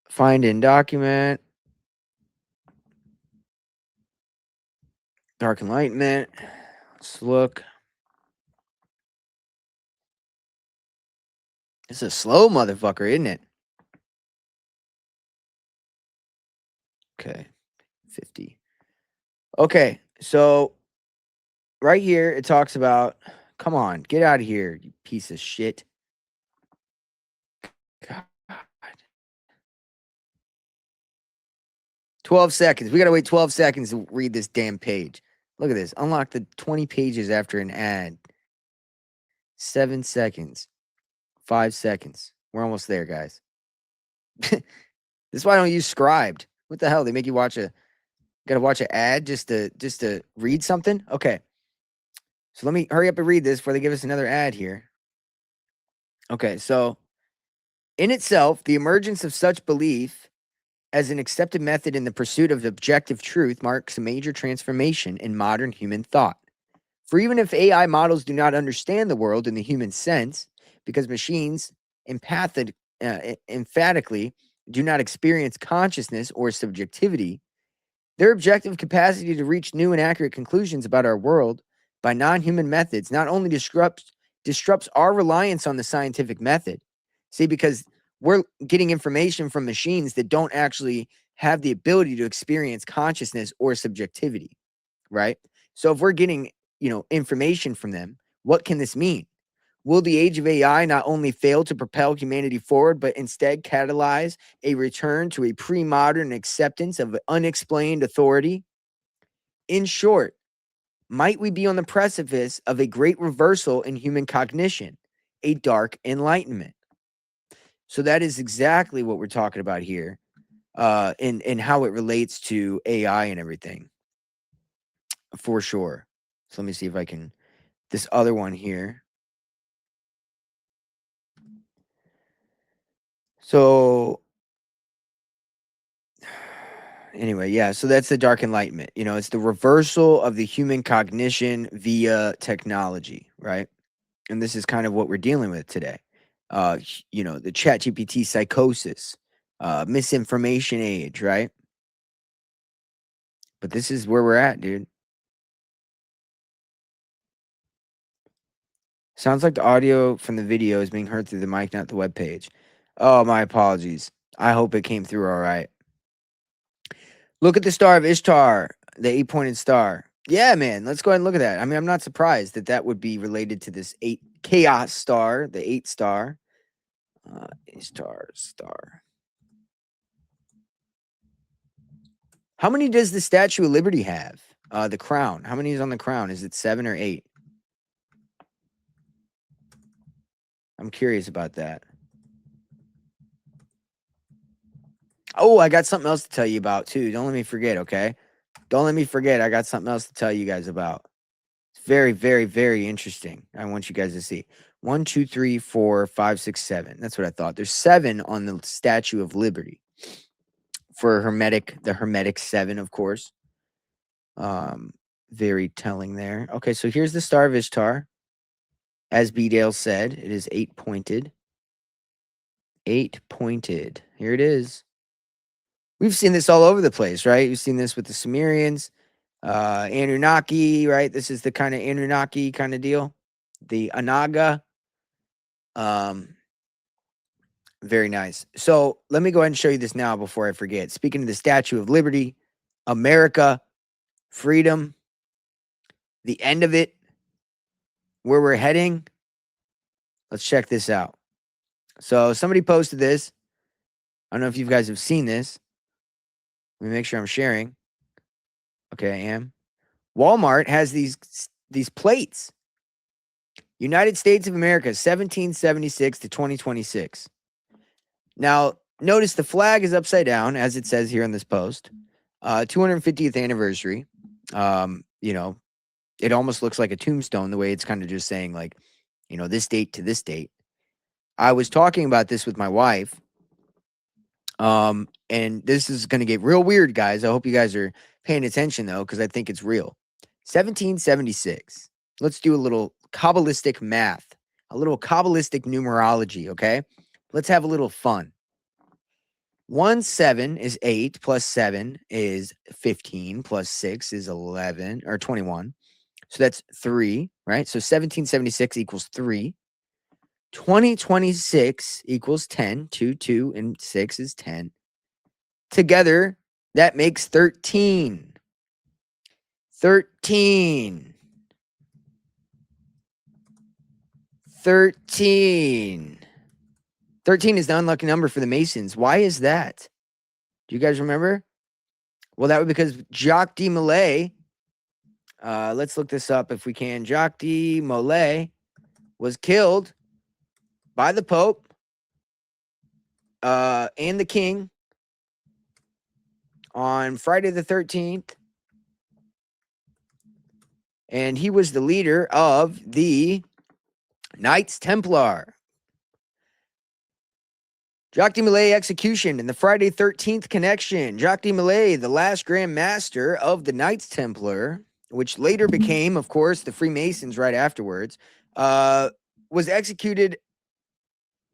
Find in document. Dark Enlightenment. Let's look. It's a slow motherfucker, isn't it? Okay. 50. Okay. So right here, it talks about, come on, get out of here, you piece of shit. God. 12 seconds. We got to wait 12 seconds to read this damn page. Look at this. Unlock the 20 pages after an ad. 7 seconds. 5 seconds. We're almost there, guys. This is why I don't use Scribed. What the hell? They make you gotta watch an ad just to read something? Okay. So let me hurry up and read this before they give us another ad here. Okay, so in itself, the emergence of such belief as an accepted method in the pursuit of objective truth marks a major transformation in modern human thought. For even if AI models do not understand the world in the human sense, because machines emphatically do not experience consciousness or subjectivity, their objective capacity to reach new and accurate conclusions about our world by non-human methods not only disrupts our reliance on the scientific method. See, because we're getting information from machines that don't actually have the ability to experience consciousness or subjectivity, right? So if we're getting, information from them, what can this mean? Will the age of AI not only fail to propel humanity forward, but instead catalyze a return to a pre-modern acceptance of unexplained authority? In short, might we be on the precipice of a great reversal in human cognition, a dark enlightenment? So that is exactly what we're talking about here, and how it relates to AI and everything, for sure. So let me see if I can, this other one here. So anyway, yeah, so that's the Dark Enlightenment. It's the reversal of the human cognition via technology, right? And this is kind of what we're dealing with today. The ChatGPT psychosis, misinformation age, right? But this is where we're at, dude. Sounds like the audio from the video is being heard through the mic, not the web page. Oh, my apologies. I hope it came through all right. Look at the Star of Ishtar, the 8-pointed star. Yeah, man, let's go ahead and look at that. I mean, I'm not surprised that that would be related to this 8 chaos star, the 8 star. Ishtar star. How many does the Statue of Liberty have? The crown. How many is on the crown? Is it 7 or 8? I'm curious about that. Oh, I got something else to tell you about, too. Don't let me forget, okay? Don't let me forget. I got something else to tell you guys about. It's very, very, very interesting. I want you guys to see. 1, 2, 3, 4, 5, 6, 7. That's what I thought. There's 7 on the Statue of Liberty. For the Hermetic 7, of course. Very telling there. Okay, so here's the Star of Ishtar. As B. Dale said, it is 8-pointed. 8-pointed. Here it is. We've seen this all over the place, right? We've seen this with the Sumerians, Anunnaki, right? This is the kind of Anunnaki kind of deal. The Anaga. Very nice. So let me go ahead and show you this now before I forget. Speaking of the Statue of Liberty, America, freedom, the end of it, where we're heading. Let's check this out. So somebody posted this. I don't know if you guys have seen this. Let me make sure I'm sharing. Okay, I am. Walmart has these plates. United States of America, 1776 to 2026. Now, notice the flag is upside down, as it says here in this post. 250th anniversary. It almost looks like a tombstone, the way it's kind of just saying, like, this date to this date. I was talking about this with my wife. And this is going to get real weird, guys. I hope you guys are paying attention, though, because I think it's real. 1776. Let's do a little Kabbalistic math, a little Kabbalistic numerology, okay? Let's have a little fun. 7 is 8, plus 7 is 15, plus 6 is 11, or 21. So that's 3, right? So 1776 equals 3. 2026 equals 10. 2, 2, and 6 is 10. Together, that makes 13. 13. 13. 13 is the unlucky number for the Masons. Why is that? Do you guys remember? Well, that was because Jacques de Molay, let's look this up if we can. Jacques de Molay was killed by the Pope and the King on Friday the 13th. And he was the leader of the Knights Templar. Jacques de Molay execution and the Friday 13th connection. Jacques de Molay, the last Grand Master of the Knights Templar, which later became, of course, the Freemasons right afterwards, was executed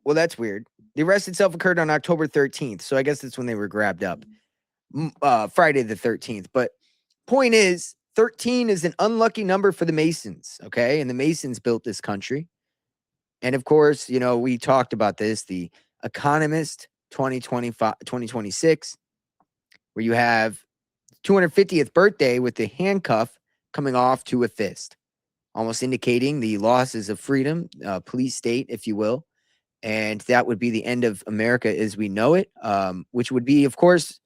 well, that's weird. The arrest itself occurred on October 13th. So I guess that's when they were grabbed up. Friday the 13th. But point is, 13 is an unlucky number for the Masons, okay? And the Masons built this country. And of course, you know, we talked about this, the Economist 2026, where you have 250th birthday with the handcuff coming off to a fist, almost indicating the losses of freedom, police state, if you will. And that would be the end of America as we know it, which would be, of course,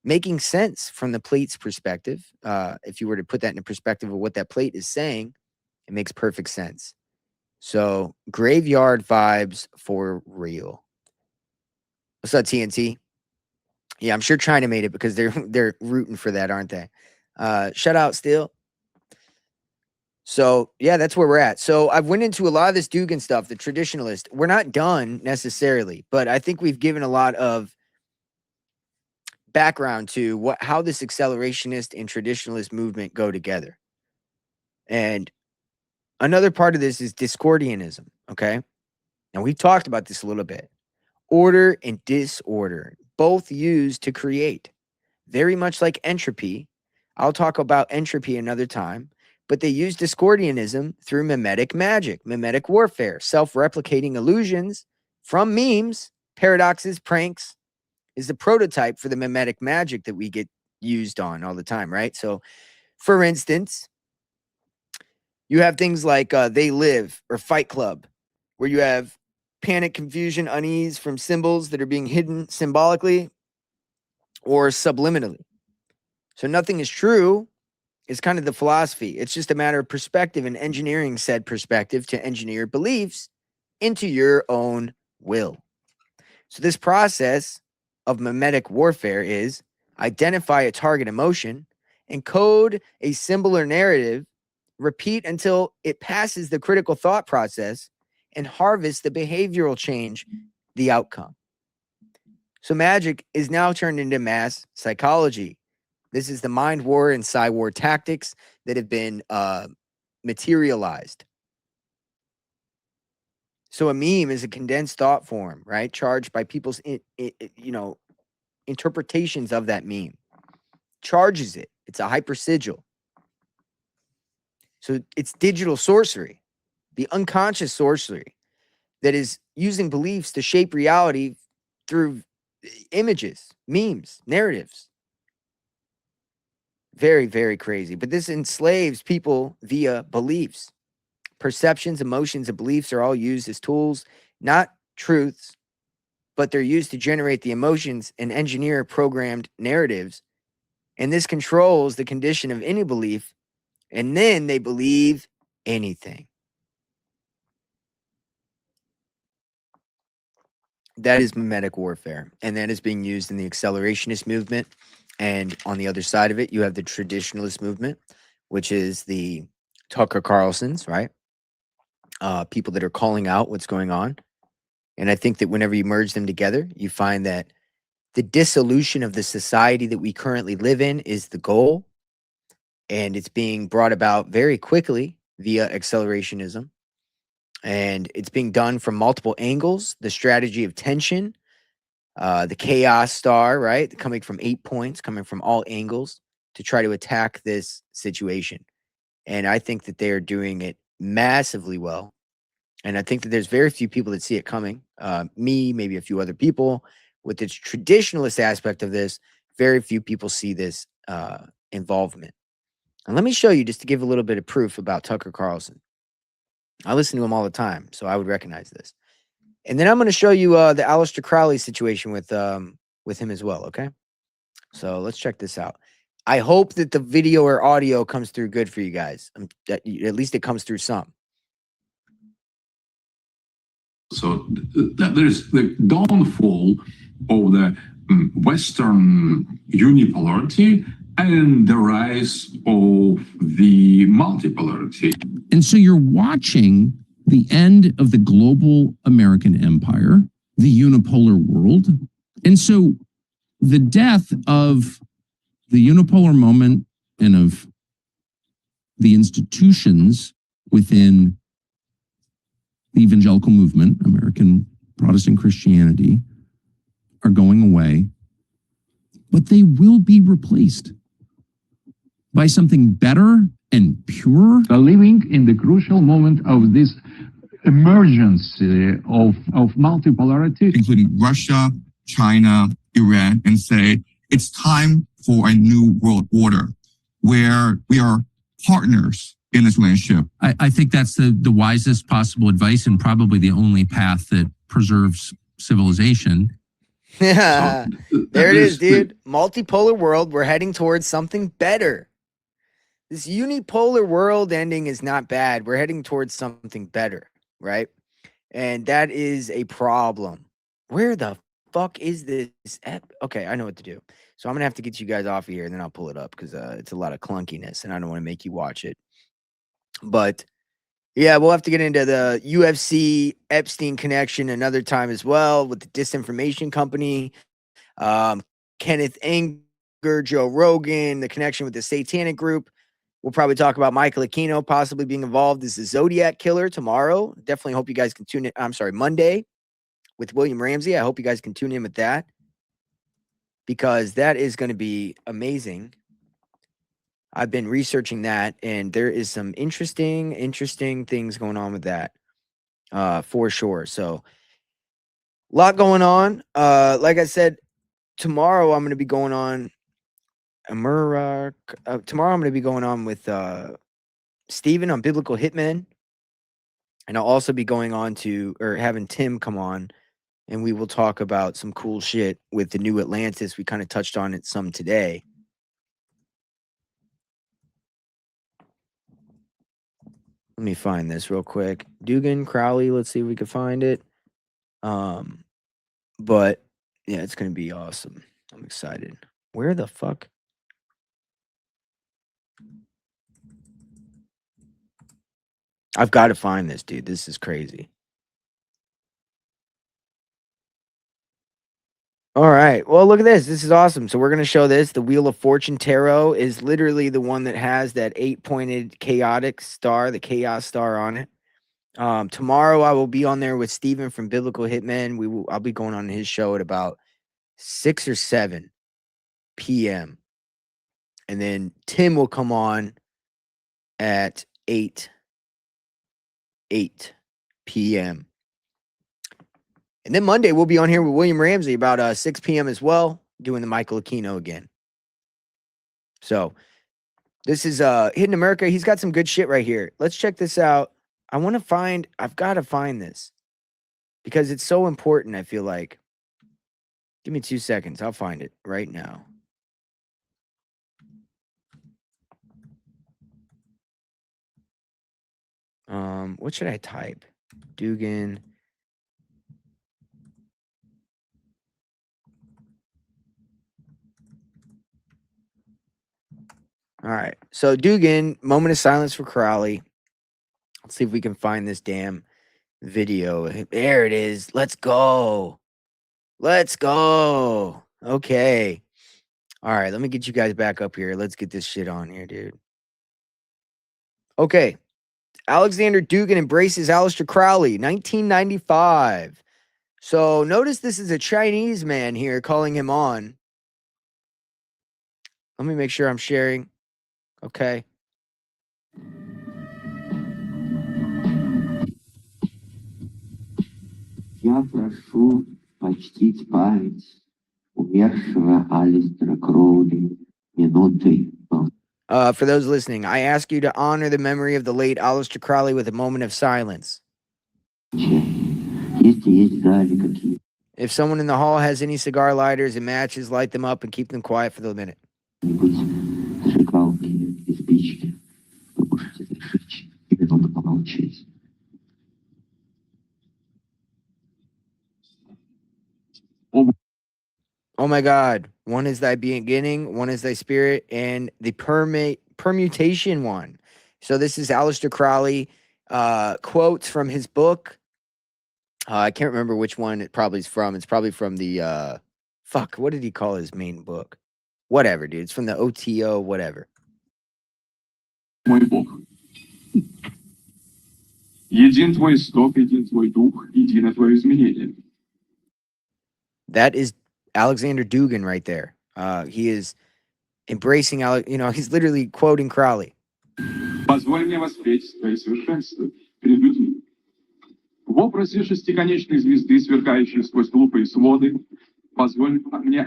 making sense from the plate's perspective. If you were to put that in perspective of what that plate is saying, it makes perfect sense. So graveyard vibes for real. What's up, TNT? Yeah, I'm sure China made it because they're rooting for that, aren't they? Shout out still. So yeah, that's where we're at. So I've went into a lot of this Dugin stuff, the traditionalist. We're not done necessarily, but I think we've given a lot of background to how this accelerationist and traditionalist movement go together. And another part of this is Discordianism, okay? And we've talked about this a little bit. Order and disorder, both used to create. Very much like entropy. I'll talk about entropy another time. But they use Discordianism through mimetic magic, mimetic warfare, self-replicating illusions from memes, paradoxes, pranks, is the prototype for the mimetic magic that we get used on all the time, right? So, for instance, you have things like They Live or Fight Club, where you have panic, confusion, unease from symbols that are being hidden symbolically or subliminally. So nothing is true. It's kind of the philosophy. It's just a matter of perspective and engineering said perspective to engineer beliefs into your own will. So this process of mimetic warfare is identify a target emotion, encode a symbol or narrative, repeat until it passes the critical thought process, and harvest the behavioral change, the outcome. So magic is now turned into mass psychology. This is the mind war and psy war tactics that have been materialized. So a meme is a condensed thought form, right? Charged by people's, interpretations of that meme. Charges it. It's a hypersigil. So it's digital sorcery, the unconscious sorcery that is using beliefs to shape reality through images, memes, narratives. Very, very crazy. But this enslaves people via beliefs. Perceptions, emotions, and beliefs are all used as tools, not truths, but they're used to generate the emotions and engineer programmed narratives. And this controls the condition of any belief. And then they believe anything. That is mimetic warfare. And that is being used in the accelerationist movement. And on the other side of it, you have the traditionalist movement, which is the Tucker Carlsons, right? People that are calling out what's going on. And I think that whenever you merge them together, you find that the dissolution of the society that we currently live in is the goal. And it's being brought about very quickly via accelerationism. And it's being done from multiple angles. The strategy of tension, the chaos star, right? Coming from 8 points, coming from all angles to try to attack this situation. And I think that they are doing it massively well. And I think that there's very few people that see it coming. Me, maybe a few other people. With the traditionalist aspect of this, very few people see this involvement. And let me show you just to give a little bit of proof about Tucker Carlson. I listen to him all the time, so I would recognize this. And then I'm going to show you the Aleister Crowley situation with him as well, okay? So let's check this out. I hope that the video or audio comes through good for you guys. At least it comes through some. So there's the downfall of the Western unipolarity and the rise of the multipolarity. And so you're watching the end of the global American empire, the unipolar world. And so the death of the unipolar moment and of the institutions within the evangelical movement, American Protestant Christianity, are going away, but they will be replaced by something better and purer. Living in the crucial moment of this emergence of multipolarity, including Russia, China, Iran, and say it's time for a new world order where we are partners in this relationship. I think that's the wisest possible advice and probably the only path that preserves civilization. There it is, dude. Multipolar world. We're heading towards something better. This unipolar world ending is not bad. We're heading towards something better, right? And that is a problem. Where the fuck is this app? Okay, I know what to do. So I'm going to have to get you guys off of here and then I'll pull it up because it's a lot of clunkiness and I don't want to make you watch it. But yeah, we'll have to get into the UFC Epstein connection another time as well with the disinformation company, Kenneth Anger, Joe Rogan, the connection with the satanic group. We'll probably talk about Michael Aquino possibly being involved as the Zodiac killer tomorrow. Definitely hope you guys can tune in. I'm sorry, Monday with William Ramsey. I hope you guys can tune in with that because that is going to be amazing. I've been researching that, and there is some interesting things going on with that, for sure. So, a lot going on. Like I said, tomorrow I'm going to be going on. Tomorrow I'm going to be going on with Steven on Biblical Hitmen, and I'll also be going on to having Tim come on, and we will talk about some cool shit with the Neo-Atlantis. We kind of touched on it some today. Let me find this real quick. Dugin, Crowley, let's see if we can find it. But yeah, it's going to be awesome. I'm excited. Where the fuck? I've got to find this, dude. This is crazy. All right. Well, look at this. This is awesome. So we're going to show this. The Wheel of Fortune Tarot is literally the one that has that 8-pointed chaotic star, the chaos star on it. Tomorrow I will be on there with Steven from Biblical Hitmen. I'll be going on his show at about 6 or 7 p.m. And then Tim will come on at 8 p.m. And then Monday, we'll be on here with William Ramsey about 6 p.m. as well, doing the Michael Aquino again. So this is Hidden America. He's got some good shit right here. Let's check this out. I've got to find this because it's so important, I feel like. Give me 2 seconds. I'll find it right now. What should I type? Dugin. All right. So Dugin, moment of silence for Crowley. Let's see if we can find this damn video. There it is. Let's go. Let's go. Okay. All right. Let me get you guys back up here. Let's get this shit on here, dude. Okay. Aleksandr Dugin embraces Aleister Crowley, 1995. So notice this is a Chinese man here calling him on. Let me make sure I'm sharing. Okay. Я прошу почтить память умершего Алистера Кроули минутой. For those listening, I ask you to honor the memory of the late Aleister Crowley with a moment of silence. If someone in the hall has any cigar lighters and matches, light them up and keep them quiet for the minute. Oh my God. One is thy beginning, one is thy spirit, and the permutation one. So this is Aleister Crowley, quotes from his book. I can't remember which one it probably is from. It's probably from the, what did he call his main book? Whatever, dude. It's from the OTO, whatever. Мой Бог. Един твой исток, един твой дух, едино твое изменение. That is Aleksandr Dugin right there. He is embracing, he's literally quoting Crowley. Позволь мне воспеть твои совершенства перед людьми. В образе шестиконечной звезды, сверкающей сквозь глупые своды, позволь мне...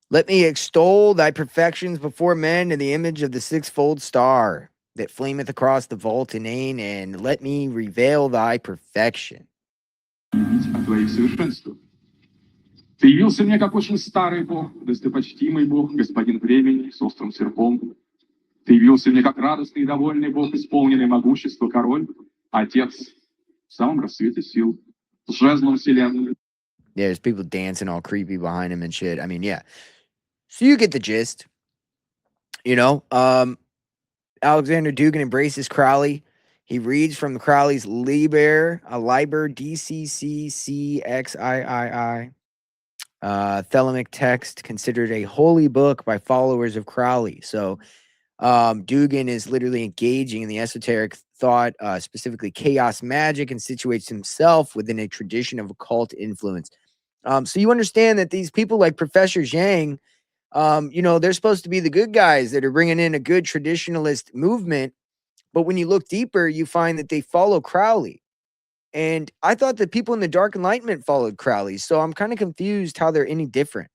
Let me extol thy perfections before men in the image of the sixfold star that flameth across the vault inane, and let me reveal thy perfection. О твоих совершенствах. Ты явился мне как очень старый бог, достопочтимый бог, господин времени с острым серпом. Ты явился мне как радостный и довольный бог, исполненный могущества король, отец в самом рассвете сил, с жезлом вселенной. Yeah, there's people dancing all creepy behind him and shit. I mean, yeah. So you get the gist. Aleksandr Dugin embraces Crowley. He reads from Crowley's Liber DCCCXIII. Thelemic text considered a holy book by followers of Crowley. So Dugin is literally engaging in the esoteric thought, specifically chaos magic, and situates himself within a tradition of occult influence. So you understand that these people like Professor Zhang, they're supposed to be the good guys that are bringing in a good traditionalist movement. But when you look deeper, you find that they follow Crowley. And I thought that people in the Dark Enlightenment followed Crowley. So I'm kind of confused how they're any different.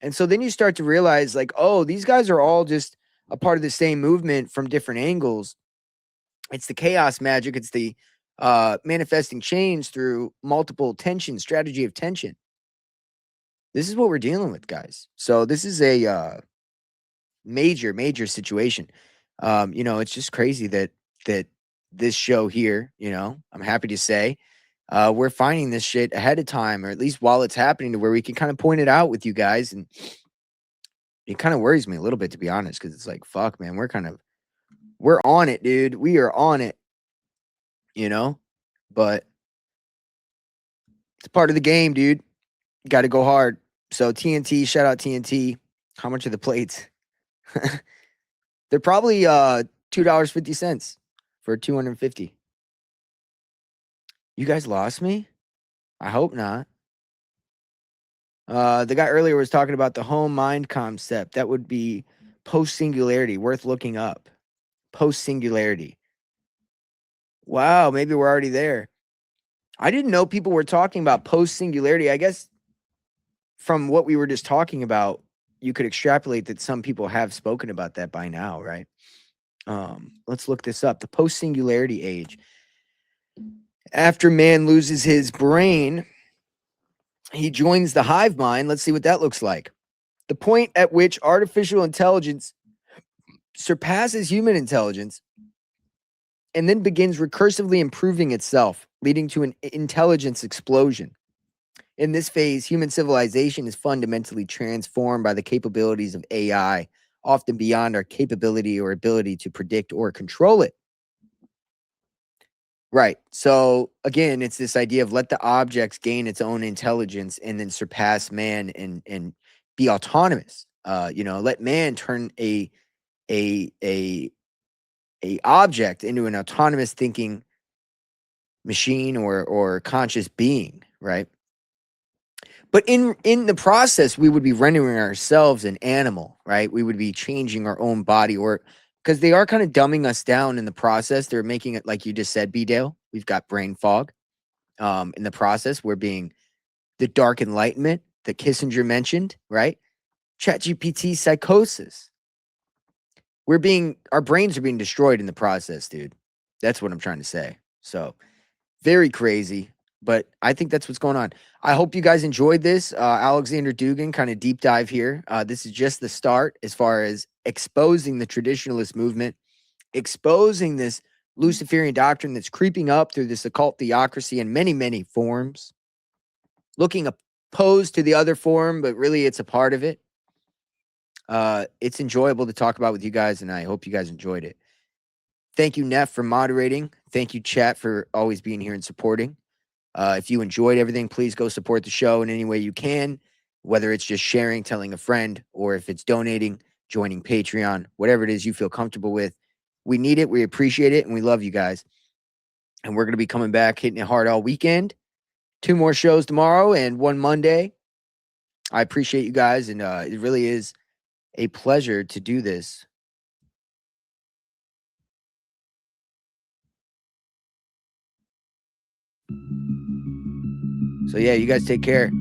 And so then you start to realize, like, oh, these guys are all just a part of the same movement from different angles. It's the chaos magic. It's the manifesting change through multiple tension, strategy of tension. This is what we're dealing with, guys. So this is a major, major situation. It's just crazy that this show here, I'm happy to say, we're finding this shit ahead of time, or at least while it's happening, to where we can kind of point it out with you guys. And it kind of worries me a little bit, to be honest, because it's like, fuck, man, we're on it, dude. We are on it, but it's part of the game, dude. Got to go hard. So TNT, shout out TNT. How much are the plates? They're probably $2.50 for 250. You guys lost me? I hope not. The guy earlier was talking about the home mind concept. That would be post-singularity, worth looking up. Post-singularity. Wow, maybe we're already there. I didn't know people were talking about post-singularity. I guess from what we were just talking about, you could extrapolate that some people have spoken about that by now, right? Let's look this up. The post-singularity age. After man loses his brain, he joins the hive mind. Let's see what that looks like. The point at which artificial intelligence surpasses human intelligence and then begins recursively improving itself, leading to an intelligence explosion. In this phase, human civilization is fundamentally transformed by the capabilities of AI, often beyond our capability or ability to predict or control it. Right. So again, it's this idea of let the objects gain its own intelligence and then surpass man and be autonomous. Let man turn a object into an autonomous thinking machine or conscious being, right? But in the process, we would be rendering ourselves an animal, right? We would be changing our own body, or because they are kind of dumbing us down in the process. They're making it, like you just said, B-Dale. We've got brain fog. In the process, we're being the Dark Enlightenment that Kissinger mentioned, right? ChatGPT psychosis. Our brains are being destroyed in the process, dude. That's what I'm trying to say. So very crazy, but I think that's what's going on. I hope you guys enjoyed this. Aleksandr Dugin kind of deep dive here. This is just the start as far as exposing the traditionalist movement, exposing this Luciferian doctrine that's creeping up through this occult theocracy in many, many forms, looking opposed to the other form, but really it's a part of it. It's enjoyable to talk about with you guys, and I hope you guys enjoyed it. Thank you, Neff, for moderating. Thank you, chat, for always being here and supporting. If you enjoyed everything, please go support the show in any way you can, whether it's just sharing, telling a friend, or if it's donating, joining Patreon, whatever it is you feel comfortable with. We need it, we appreciate it, and we love you guys. And we're going to be coming back, hitting it hard all weekend. 2 more shows tomorrow and 1 Monday. I appreciate you guys, and it really is a pleasure to do this. So yeah, you guys take care.